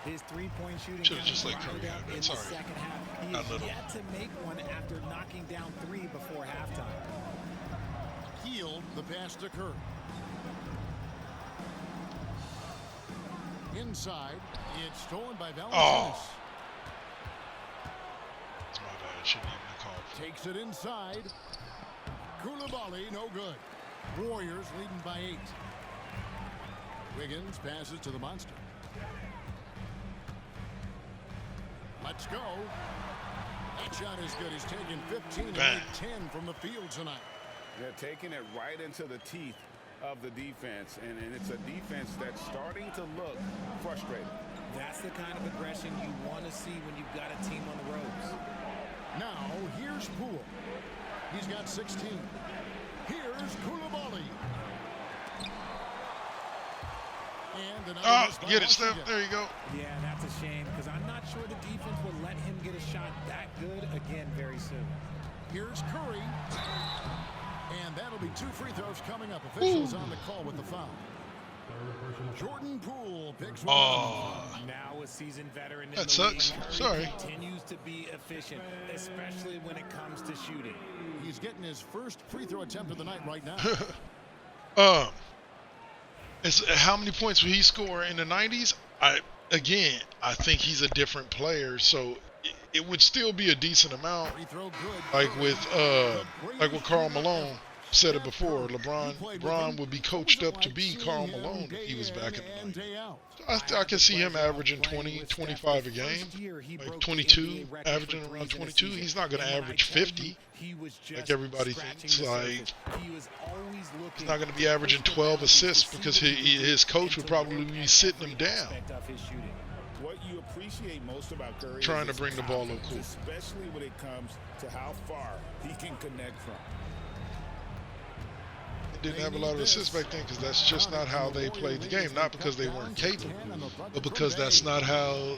Speaker 9: His three-point shooting
Speaker 1: Should've just let Curry
Speaker 9: in
Speaker 1: have
Speaker 9: the
Speaker 1: that. Sorry.
Speaker 9: second half. He
Speaker 1: Not
Speaker 9: is
Speaker 1: little.
Speaker 9: yet to make one after knocking down 3 before halftime.
Speaker 7: Healed the pass to Curry. Inside, it's stolen by Valanciunas.
Speaker 1: Oh. That's my bad. Shouldn't even have called.
Speaker 7: Takes it inside. Koulibaly, no good. Warriors leading by 8. Wiggins passes to the Monster. Let's go. That shot is good. He's taken 15 and made 10 from the field tonight.
Speaker 10: They're taking it right into the teeth of the defense, and it's a defense that's starting to look frustrated.
Speaker 9: That's the kind of aggression you want to see when you've got a team on the ropes.
Speaker 7: Now, here's Poole. He's got 16. Here's Koulibaly. And another miss by
Speaker 1: Get it, Steph.
Speaker 7: Washington.
Speaker 1: There you go.
Speaker 9: Yeah, that's a shame because I'm not sure the defense will let him get a shot that good again very soon.
Speaker 7: Here's Curry. And that'll be 2 free throws coming up. Officials on the call with the foul. Jordan Poole picks one up.
Speaker 9: Now a seasoned veteran in
Speaker 1: That
Speaker 9: the
Speaker 1: sucks.
Speaker 9: league, Curry
Speaker 1: Sorry.
Speaker 9: continues to be efficient, especially when it comes to shooting.
Speaker 7: He's getting his first free throw attempt of the night right now.
Speaker 1: It's how many points will he score in the 90s? I think he's a different player, so it would still be a decent amount.
Speaker 7: Free throw good.
Speaker 1: Like what Karl Malone said it before. LeBron would be coached up to be Karl Malone if he was back in the 90s. I can see him averaging 20, 25 a game, like 22, averaging around 22. He's not going to average 50 like everybody thinks. Like he's not going to be averaging 12 assists because his coach would probably be sitting him down.
Speaker 10: What you appreciate most about Curry
Speaker 1: Trying
Speaker 10: is
Speaker 1: to bring
Speaker 10: his
Speaker 1: the ball up
Speaker 10: confidence,
Speaker 1: cool.
Speaker 10: especially when it comes to how far he can connect from.
Speaker 1: They didn't have a lot of assists back then because that's just not how they played the game. Not because they weren't capable, but because that's not how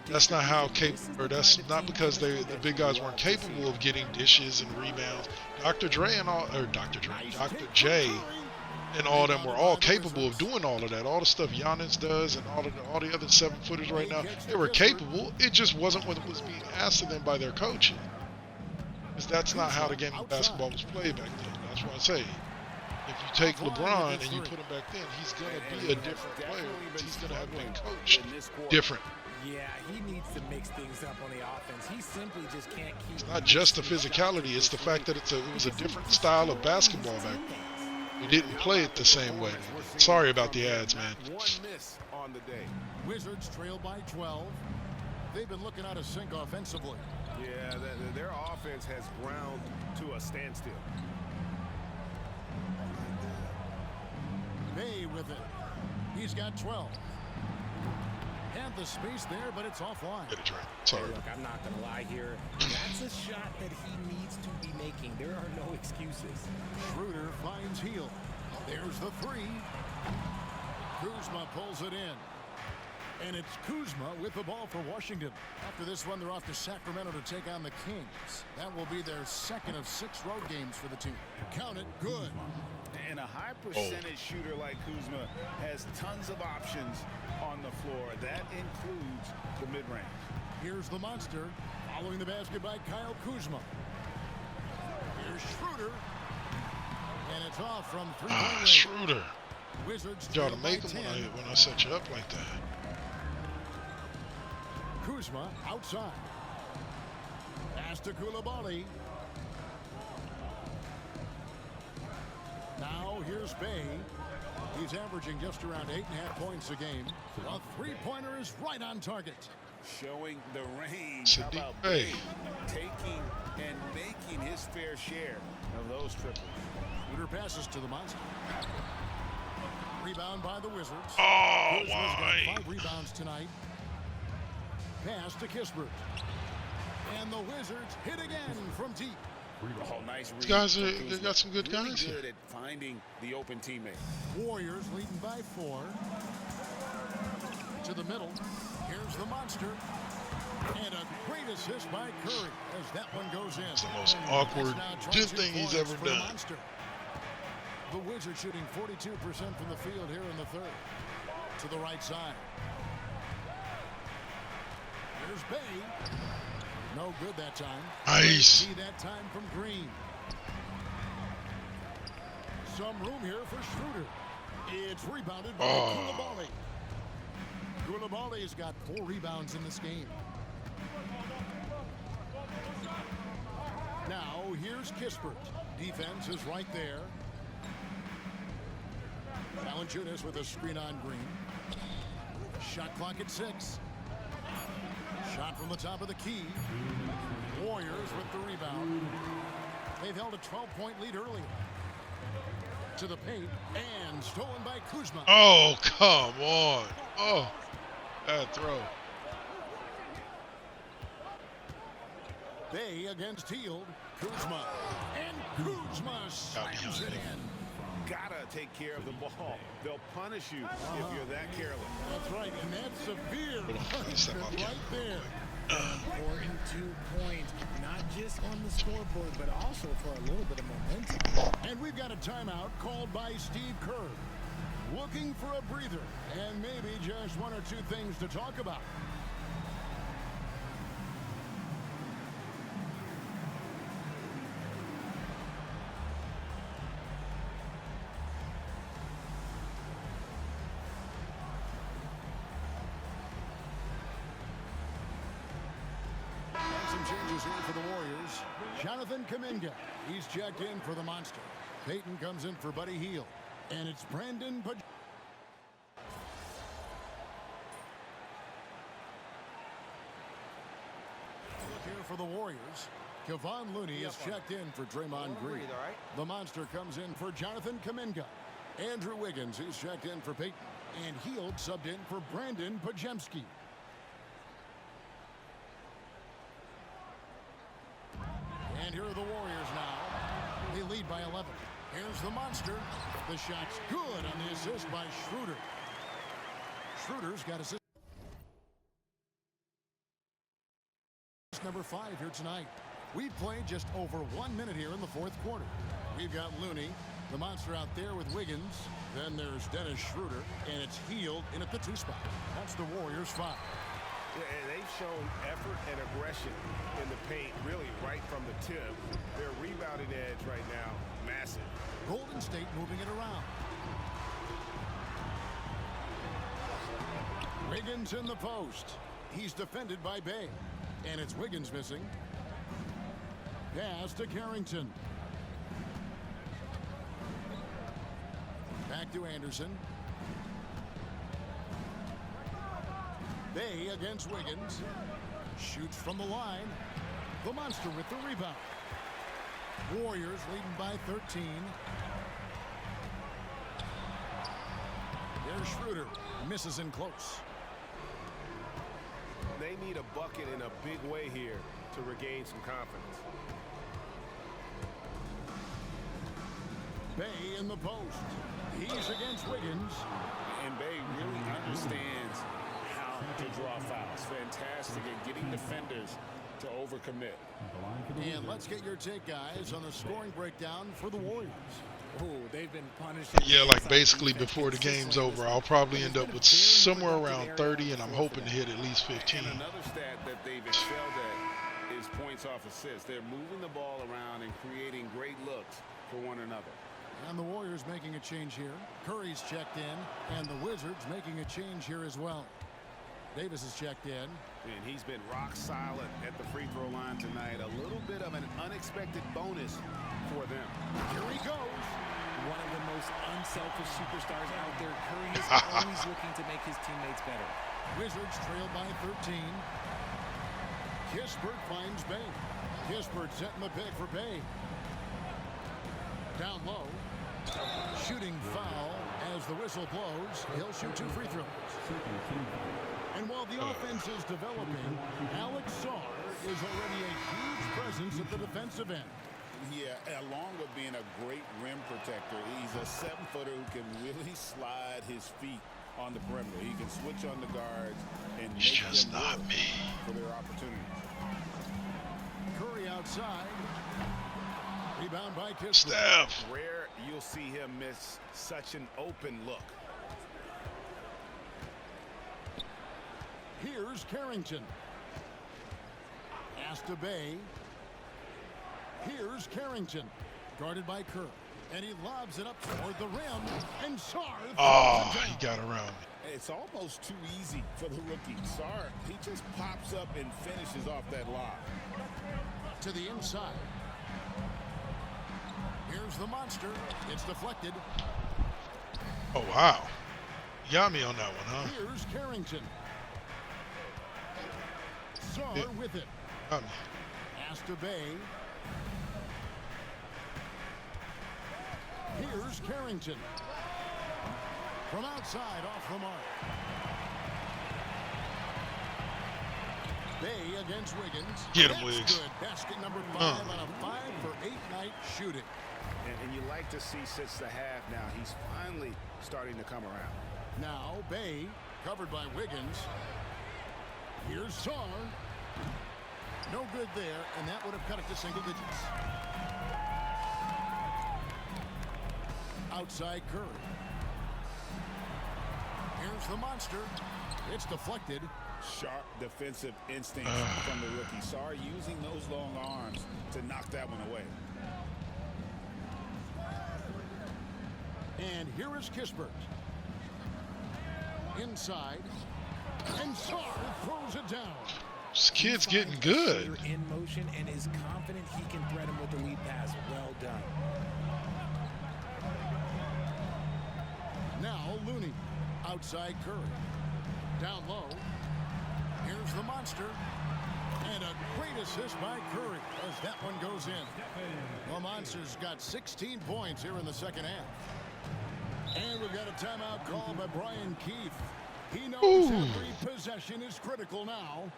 Speaker 1: that's not because the big guys weren't capable of getting dishes and rebounds. Dr. J and all them were all capable of doing all of that. All the stuff Giannis does and all the other 7-footers right now, they were capable. It just wasn't what was being asked of them by their coaching. Because that's not how the game of basketball was played back then. That's why I say, if you take LeBron and you put him back then, he's going to be a different player. He's going to have been coached different.
Speaker 9: Yeah, he needs to mix things up on the offense. He simply just can't keep.
Speaker 1: It's not just the physicality. It's the fact that it was a different style of basketball back then. We didn't play it the same way. Sorry about the ads, man.
Speaker 11: One miss on the day.
Speaker 7: Wizards trail by 12. They've been looking out of sync offensively.
Speaker 11: Yeah, their offense has ground to a standstill.
Speaker 7: Bay with it. He's got 12. Had the space there, but it's offline.
Speaker 1: Sorry.
Speaker 9: Look, I'm not going to lie here. That's a shot that he needs to be making. There are no excuses.
Speaker 7: Schroeder finds Heel. There's the 3. Kuzma pulls it in. And it's Kuzma with the ball for Washington. After this one, they're off to Sacramento to take on the Kings. That will be their second of 6 road games for the team. Count it, good.
Speaker 10: And a high percentage shooter like Kuzma has tons of options on the floor. That includes the mid-range.
Speaker 7: Here's the Monster, following the basket by Kyle Kuzma. Here's Schroeder. And it's off from 3-point range.
Speaker 1: Schroeder.
Speaker 7: Wizards
Speaker 1: You ought to
Speaker 7: trail by
Speaker 1: make him
Speaker 7: 10.
Speaker 1: when I set you up like that.
Speaker 7: Kuzma outside. Pass to Koulibaly. Now here's Bay. He's averaging just around 8.5 points a game. A three-pointer is right on target.
Speaker 10: Showing the range. How about Bay taking and making his fair share of those triples.
Speaker 7: Schroeder passes to the Monster. Rebound by the Wizards.
Speaker 1: Oh,
Speaker 7: Kuzma's
Speaker 1: why?
Speaker 7: got 5 rebounds tonight. Pass to Kispert. And the Wizards hit again from deep.
Speaker 10: Oh, nice read.
Speaker 1: These guys they got some good
Speaker 10: really
Speaker 1: guys
Speaker 10: good
Speaker 1: here.
Speaker 10: at finding the open teammate.
Speaker 7: Warriors leading by 4. To the middle. Here's the monster. And a great assist by Curry as that one goes in.
Speaker 1: It's the most awkward good thing he's ever done.
Speaker 7: The Wizards shooting 42% from the field here in the third. To the right side. Here's Bay. No good that time.
Speaker 1: Nice.
Speaker 7: See that time from Green. Some room here for Schroeder. It's rebounded by Koulibaly. Koulibaly's got 4 rebounds in this game. Now here's Kispert. Defense is right there. Valanciunas with a screen on Green. Shot clock at 6. Shot from the top of the key. Warriors with the rebound. They've held a 12-point lead earlier. To the paint and stolen by Kuzma.
Speaker 1: Oh, come on. Oh, that throw.
Speaker 7: Bay against Hield. Kuzma. And Kuzma slams it in.
Speaker 10: Gotta take care of the ball. They'll punish you if you're that careless.
Speaker 7: That's right, and that's severe punishment right there.
Speaker 9: Important 2 points, not just on the scoreboard, but also for a little bit of momentum.
Speaker 7: And we've got a timeout called by Steve Kerr. Looking for a breather, and maybe just 1 or 2 things to talk about. Changes here for the Warriors. Jonathan Kuminga. He's checked in for the Monster. Peyton comes in for Buddy Hield. And it's Brandon Here for the Warriors. Kevon Looney is checked in for Draymond Green. The Monster comes in for Jonathan Kuminga. Andrew Wiggins is checked in for Peyton. And Hield subbed in for Brandon Pajemski. And here are the Warriors now. They lead by 11. Here's the Monster. The shot's good on the assist by Schroeder. Schroeder's got assist number 5 here tonight. We've played just over 1 minute here in the 4th quarter. We've got Looney, the Monster out there with Wiggins. Then there's Dennis Schroeder, and it's Hield in at the 2 spot. That's the Warriors 5.
Speaker 11: And they've shown effort and aggression in the paint, really right from the tip. Their rebounding edge right now, massive.
Speaker 7: Golden State moving it around. Wiggins in the post. He's defended by Bay. And it's Wiggins missing. Pass to Carrington. Back to Anderson. Bay against Wiggins. Shoots from the line. The Monster with the rebound. Warriors leading by 13. There's Schroeder. Misses in close.
Speaker 11: They need a bucket in a big way here to regain some confidence.
Speaker 7: Bay in the post. He's against Wiggins.
Speaker 10: And Bay really understands how to draw fouls. Fantastic at getting defenders to overcommit.
Speaker 7: And let's get your take, guys, on the scoring breakdown for the Warriors.
Speaker 9: Oh, they've been punished.
Speaker 1: Yeah, like basically before the game's over, I'll probably end up with somewhere around 30, and I'm hoping to hit at least 15.
Speaker 10: And another stat that they've excelled at is points off assists. They're moving the ball around and creating great looks for one another.
Speaker 7: And the Warriors making a change here. Curry's checked in, and the Wizards making a change here as well. Davis is checked in.
Speaker 11: And he's been rock solid at the free throw line tonight. A little bit of an unexpected bonus for them.
Speaker 7: Here he goes.
Speaker 9: One of the most unselfish superstars out there. Curry is always looking to make his teammates better.
Speaker 7: Wizards trail by 13. Kispert finds Bay. Kispert setting the pick for Bay. Down low. Shooting foul as the whistle blows. He'll shoot 2 free throws. And while the offense is developing, Alex Sarr is already a huge presence at the defensive end.
Speaker 10: Yeah, along with being a great rim protector, he's a 7-footer who can really slide his feet on the perimeter. He can switch on the guards and
Speaker 1: It's
Speaker 10: make
Speaker 1: just
Speaker 10: them
Speaker 1: not
Speaker 10: work
Speaker 1: me.
Speaker 10: for their opportunities.
Speaker 7: Curry outside. Rebound by Kispert.
Speaker 1: Steph.
Speaker 11: Rare you'll see him miss such an open look.
Speaker 7: Here's Carrington. Pass to Bay. Here's Carrington. Guarded by Kerr. And he lobs it up toward the rim. And Sarr.
Speaker 1: Oh, he got around me.
Speaker 10: It's almost too easy for the rookie. Sarr, he just pops up and finishes off that lob.
Speaker 7: To the inside. Here's the monster. It's deflected.
Speaker 1: Oh, wow. You got me on that one, huh?
Speaker 7: Here's Carrington. Sarr with it.
Speaker 1: Got me.
Speaker 7: Pass to Bay. Here's Carrington. From outside, off the mark. Bay against Wiggins.
Speaker 1: Get him,
Speaker 7: That's
Speaker 1: Wiggs.
Speaker 7: Good. Basket number 5 on a 5-for-8 night shooting.
Speaker 11: And you like to see since the half now, he's finally starting to come around.
Speaker 7: Now Bay, covered by Wiggins. Here's Sarr. No good there, and that would have cut it to single digits. Outside Curry. Here's the monster. It's deflected.
Speaker 10: Sharp defensive instincts from the rookie. Sarr using those long arms to knock that one away.
Speaker 7: And here is Kispert. Inside. And Sarr throws it down.
Speaker 1: This kid's getting good.
Speaker 9: In motion and is confident he can thread him with the lead pass. Well done.
Speaker 7: Now Looney. Outside Curry. Down low. Here's the monster. And a great assist by Curry as that one goes in. The Monster's got 16 points here in the second half. And we've got a timeout called by Brian Keefe. He knows every possession is critical now.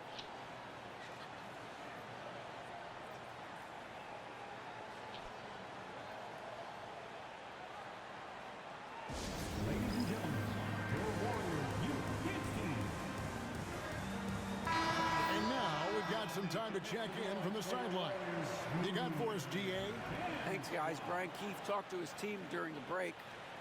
Speaker 7: And now we've got some time to check in from the sideline. You got for us, DA?
Speaker 8: Thanks, guys. Brian Keefe talked to his team during the break.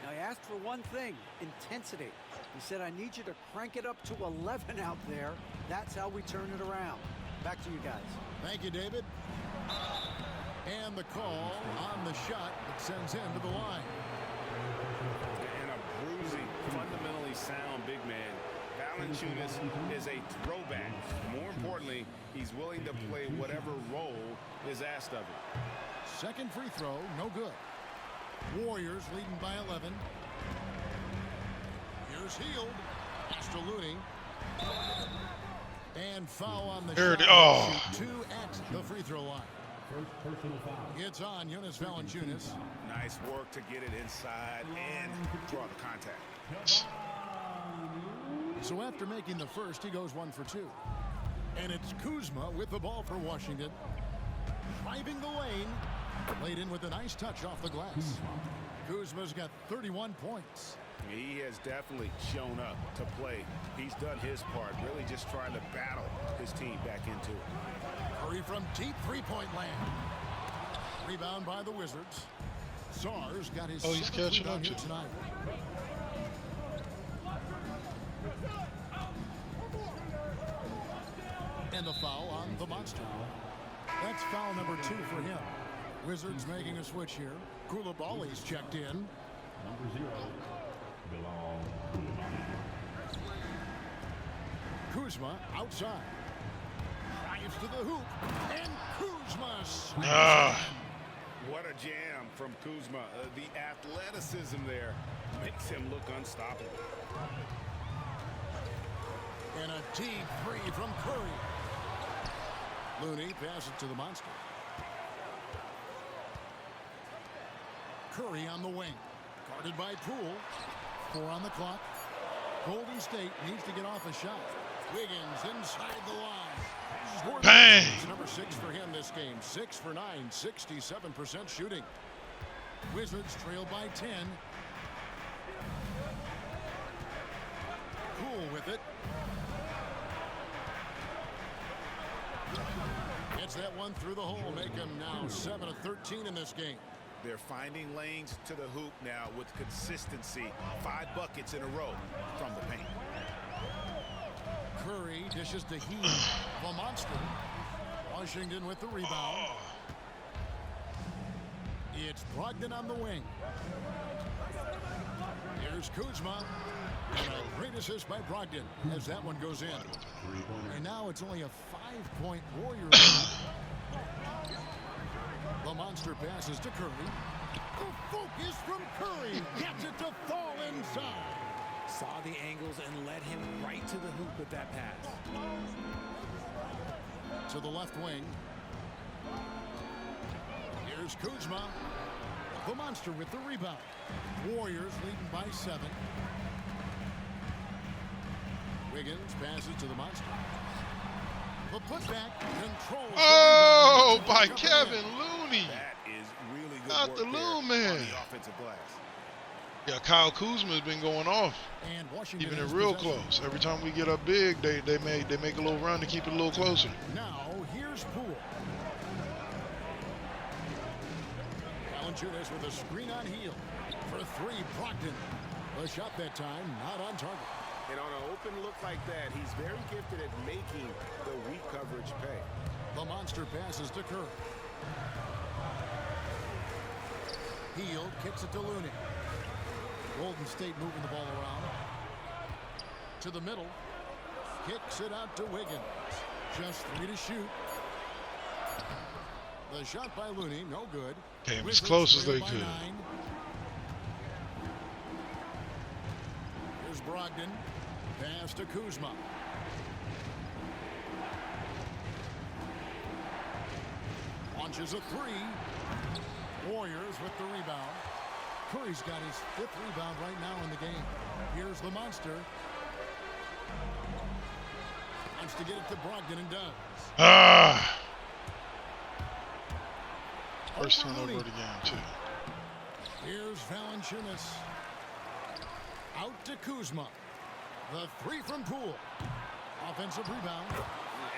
Speaker 8: Now, he asked for one thing, intensity. He said, I need you to crank it up to 11 out there. That's how we turn it around. Back to you guys.
Speaker 7: Thank you, David. And the call on the shot that sends him to the line.
Speaker 11: And a bruising, fundamentally sound big man. Valanciunas is a throwback. More importantly, he's willing to play whatever role is asked of him.
Speaker 7: Second free throw, no good. Warriors leading by 11. Here's Hield. Pass to Looney. And foul on the shot.
Speaker 1: Oh.
Speaker 7: 2 at the free throw line. It's on Jonas Valanciunas.
Speaker 11: Nice work to get it inside and draw the contact.
Speaker 7: So after making the first, he goes 1 for 2. And it's Kuzma with the ball for Washington. Driving the lane. Laid in with a nice touch off the glass. Kuzma's got 31 points.
Speaker 11: He has definitely shown up to play. He's done his part, really just trying to battle his team back into it.
Speaker 7: Curry from deep three-point land. Rebound by the Wizards. Sarr's got his
Speaker 1: he's catching up
Speaker 7: here
Speaker 1: to
Speaker 7: tonight. And the foul on the monster. That's foul number 2 for him. Wizards making a switch here. Koulibaly's checked in.
Speaker 4: Number 0 belongs to
Speaker 7: Kuzma outside. Drives to the hoop. And Kuzma swings.
Speaker 11: What a jam from Kuzma. The athleticism there makes him look unstoppable.
Speaker 7: And a deep three from Curry. Looney passes it to the monster. Curry on the wing. Guarded by Poole. 4 on the clock. Golden State needs to get off a shot. Wiggins inside the line.
Speaker 1: Bang!
Speaker 7: Number 6 for him this game. 6 for 9, 67% shooting. Wizards trail by 10. Cool with it. Gets that one through the hole. Make him now 7 of 13 in this game.
Speaker 10: They're finding lanes to the hoop now with consistency. 5 buckets in a row from the paint.
Speaker 7: Curry dishes to Heat. The monster. Washington with the rebound. It's Brogdon on the wing. Here's Kuzma. And a great assist by Brogdon as that one goes in. And now it's only a 5-point Warrior lead. The monster passes to Curry. The focus from Curry. Gets it to fall inside.
Speaker 9: Saw the angles and led him right to the hoop with that pass.
Speaker 7: To the left wing. Here's Kuzma. The monster with the rebound. Warriors leading by 7. Wiggins passes to the monster. The putback controls.
Speaker 1: Oh, by Kevin Looney.
Speaker 10: That is really good
Speaker 1: Not
Speaker 10: work
Speaker 1: the
Speaker 10: there
Speaker 1: Loon man.
Speaker 10: on the offensive glass.
Speaker 1: Yeah, Kyle Kuzma has been going off.
Speaker 7: And Washington
Speaker 1: Keeping it
Speaker 7: has
Speaker 1: real
Speaker 7: possession.
Speaker 1: close. Every time we get up big, they make a little run to keep it a little closer.
Speaker 7: Now here's Poole. Valanciunas with a screen on heel. For 3, Brogdon. The shot that time not on target.
Speaker 11: And on an open look like that, he's very gifted at making the weak coverage pay.
Speaker 7: The monster passes to Curry. Heel kicks it to Looney. Golden State moving the ball around. To the middle. Kicks it out to Wiggins. Just 3 to shoot. The shot by Looney, no good.
Speaker 1: Came as close as they could.
Speaker 7: 9. Here's Brogdon. Pass to Kuzma. Launches a 3. Warriors with the rebound. Curry's got his 5th rebound right now in the game. Here's the monster. Wants to get it to Brogdon and does.
Speaker 1: First turnover of the game, too.
Speaker 7: Here's Valanciunas. Out to Kuzma. The 3 from Poole. Offensive rebound.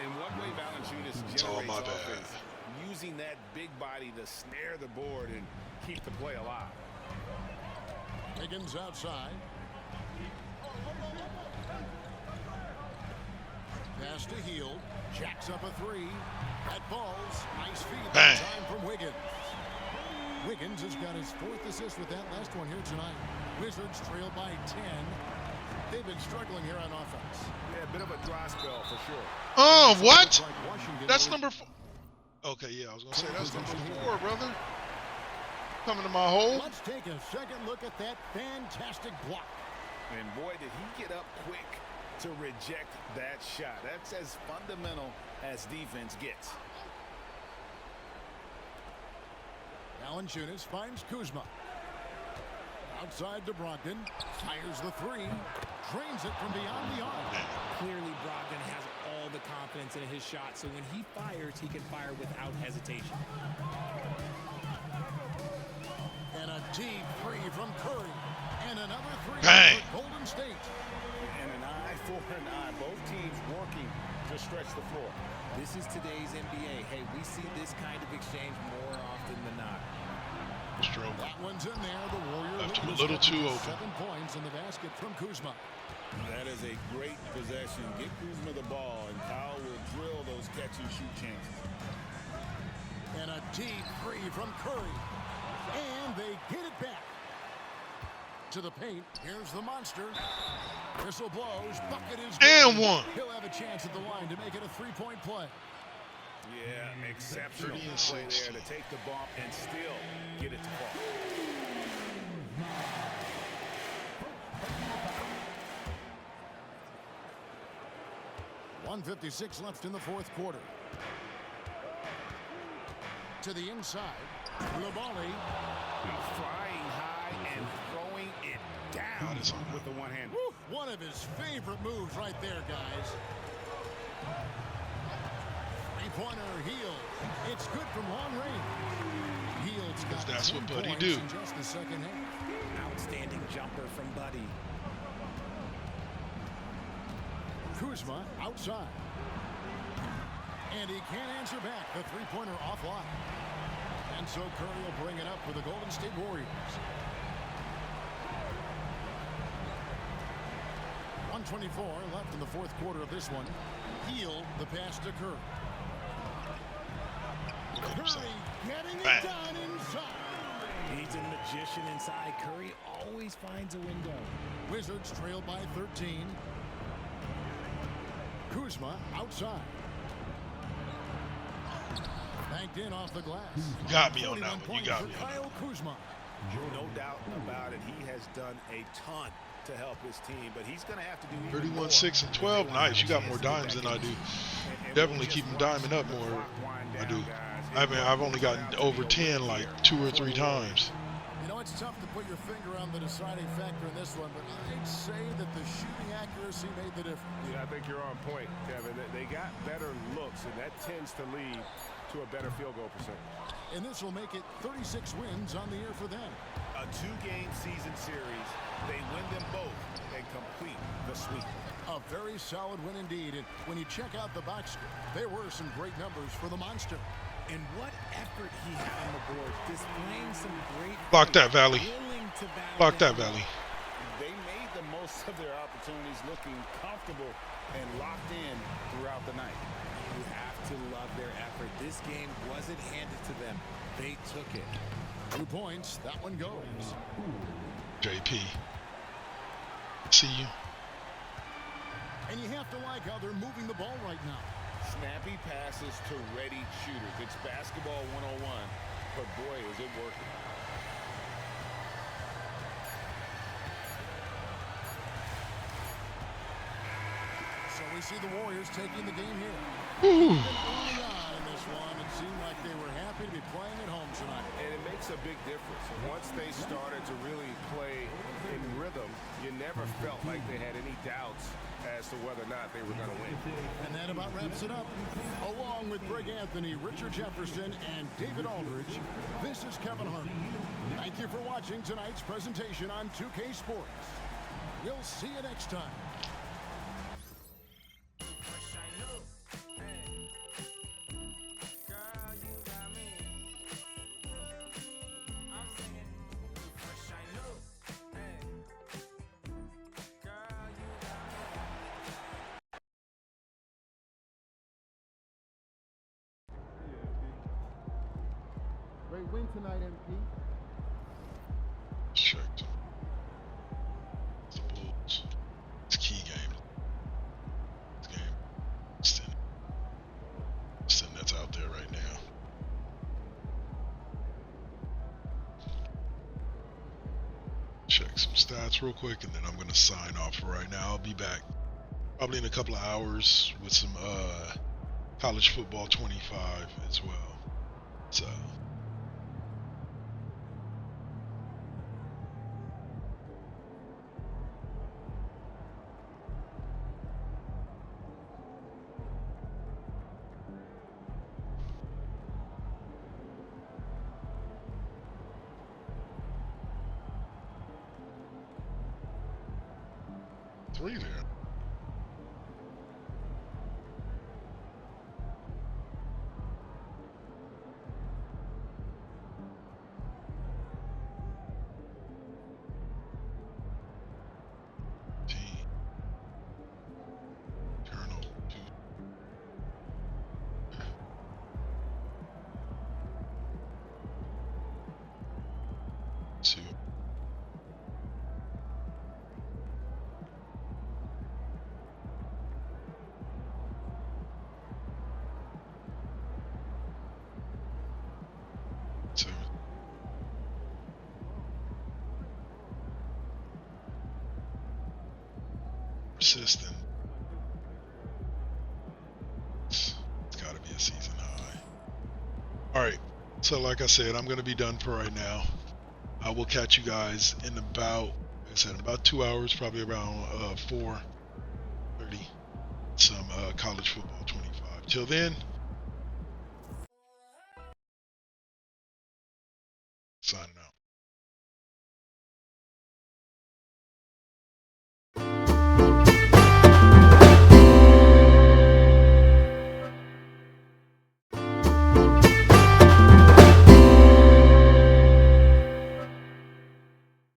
Speaker 11: In what way Valanciunas generates offense? Using that big body to snare the board and keep the play alive.
Speaker 7: Wiggins outside. Pass to Hield. Jacks up a 3. That falls. Nice feed that time from Wiggins. Wiggins has got his 4th assist with that last one here tonight. Wizards trail by 10. They've been struggling here on offense.
Speaker 11: Yeah, a bit of a dry spell for sure.
Speaker 1: Oh, what? That's number 4. Okay, yeah, I was going to say that's number 4, brother. Coming to my hole.
Speaker 7: Let's take a second look at that fantastic block.
Speaker 10: And boy, did he get up quick to reject that shot. That's as fundamental as defense gets.
Speaker 7: Valanciunas finds Kuzma. Outside to Brogdon. Fires the 3. Drains it from beyond the arc.
Speaker 9: Clearly, Brogdon has all the confidence in his shot, so when he fires, he can fire without hesitation.
Speaker 7: And a deep 3 from Curry. And another 3 for Golden State.
Speaker 10: And an eye for an eye. Both teams working to stretch the floor.
Speaker 9: This is today's NBA. Hey, we see this kind of exchange more often than not.
Speaker 1: Stroke.
Speaker 7: That one's in there. The Warrior
Speaker 1: Left him a little too open.
Speaker 7: 7 points in the basket from Kuzma.
Speaker 10: That is a great possession. Get Kuzma the ball, and Powell will drill those catch-and-shoot chances.
Speaker 7: And a deep 3 from Curry. And they get it back. To the paint. Here's the monster. Whistle blows. Bucket is good.
Speaker 1: And 1.
Speaker 7: He'll have a chance at the line to make it a 3-point play.
Speaker 10: Yeah, exceptional
Speaker 1: 30 and
Speaker 10: play
Speaker 1: 60.
Speaker 10: there to take the bump and still get it to fall.
Speaker 7: .156 left in the 4th quarter. To the inside. Labali.
Speaker 10: Flying high and throwing it down with the one hand.
Speaker 7: One of his favorite moves right there, guys. Three-pointer Hield. It's good from long range. Hield's got
Speaker 1: that's
Speaker 7: 10
Speaker 1: what Buddy
Speaker 7: points
Speaker 1: do.
Speaker 7: in just the second half.
Speaker 9: Outstanding jumper from Buddy.
Speaker 7: Kuzma outside. And he can't answer back. The three-pointer offline. And so Curry will bring it up for the Golden State Warriors. 1:24 left in the fourth quarter of this one. Hield the pass to Curry. Curry getting it done inside.
Speaker 9: He's a magician inside. Curry always finds a window.
Speaker 7: Wizards trailed by 13. Kuzma outside. Banked in off the glass.
Speaker 1: You got me on that one. You got me on that one.
Speaker 7: Kyle Kuzma.
Speaker 11: No doubt about it. He has done a ton to help his team, but he's going to have to do even
Speaker 1: 31,
Speaker 11: more.
Speaker 1: 6, and 12. Nice. You got more dimes than I do. Definitely keep them diming up more. I do. I've only gotten over 10 like 2 or 3 times.
Speaker 7: You know, it's tough to put your finger on the deciding factor in this one, but I'd say that the shooting accuracy made the difference.
Speaker 4: Yeah, I think you're on point, Kevin. They got better looks, and that tends to lead to a better field goal percentage.
Speaker 7: And this will make it 36 wins on the year for them.
Speaker 11: A 2-game season series. They win them both and complete the sweep.
Speaker 7: A very solid win indeed. And when you check out the box score, there were some great numbers for the Monster.
Speaker 9: And what effort he had on the board, displaying some great.
Speaker 1: Block that, Valley. Block that, Valley.
Speaker 11: They made the most of their opportunities, looking comfortable and locked in throughout the night.
Speaker 9: You have to love their effort. This game wasn't handed to them. They took it.
Speaker 7: 2 points. That one goes.
Speaker 1: JP. See you.
Speaker 7: And you have to like how they're moving the ball right now.
Speaker 11: Snappy passes to ready shooters. It's basketball 101, but boy, is it working.
Speaker 7: So we see the Warriors taking the game here.
Speaker 1: Ooh.
Speaker 7: Early on in this one, it seemed like they were happy to be playing at home tonight.
Speaker 4: And it makes a big difference. Once they started to really play in rhythm, you never felt like they had any doubts as to whether or not they were going to win.
Speaker 7: And that about wraps it up. Along with Greg Anthony, Richard Jefferson, and David Aldridge, this is Kevin Harmon. Thank you for watching tonight's presentation on 2K Sports. We'll see you next time.
Speaker 6: Great win tonight, MP.
Speaker 1: Checked. The Bulls. It's a key game. This game. Stin that's out there right now. Check some stats real quick, and then I'm gonna sign off for right now. I'll be back probably in a couple of hours with some college football 25 as well. So. Three there. T. Colonel 2. Two. Persistent. It's got to be a season high. All right. So like I said, I'm going to be done for right now. I will catch you guys in about I said, about 2 hours, probably around 4:30. Some college football 25. Till then, signing out.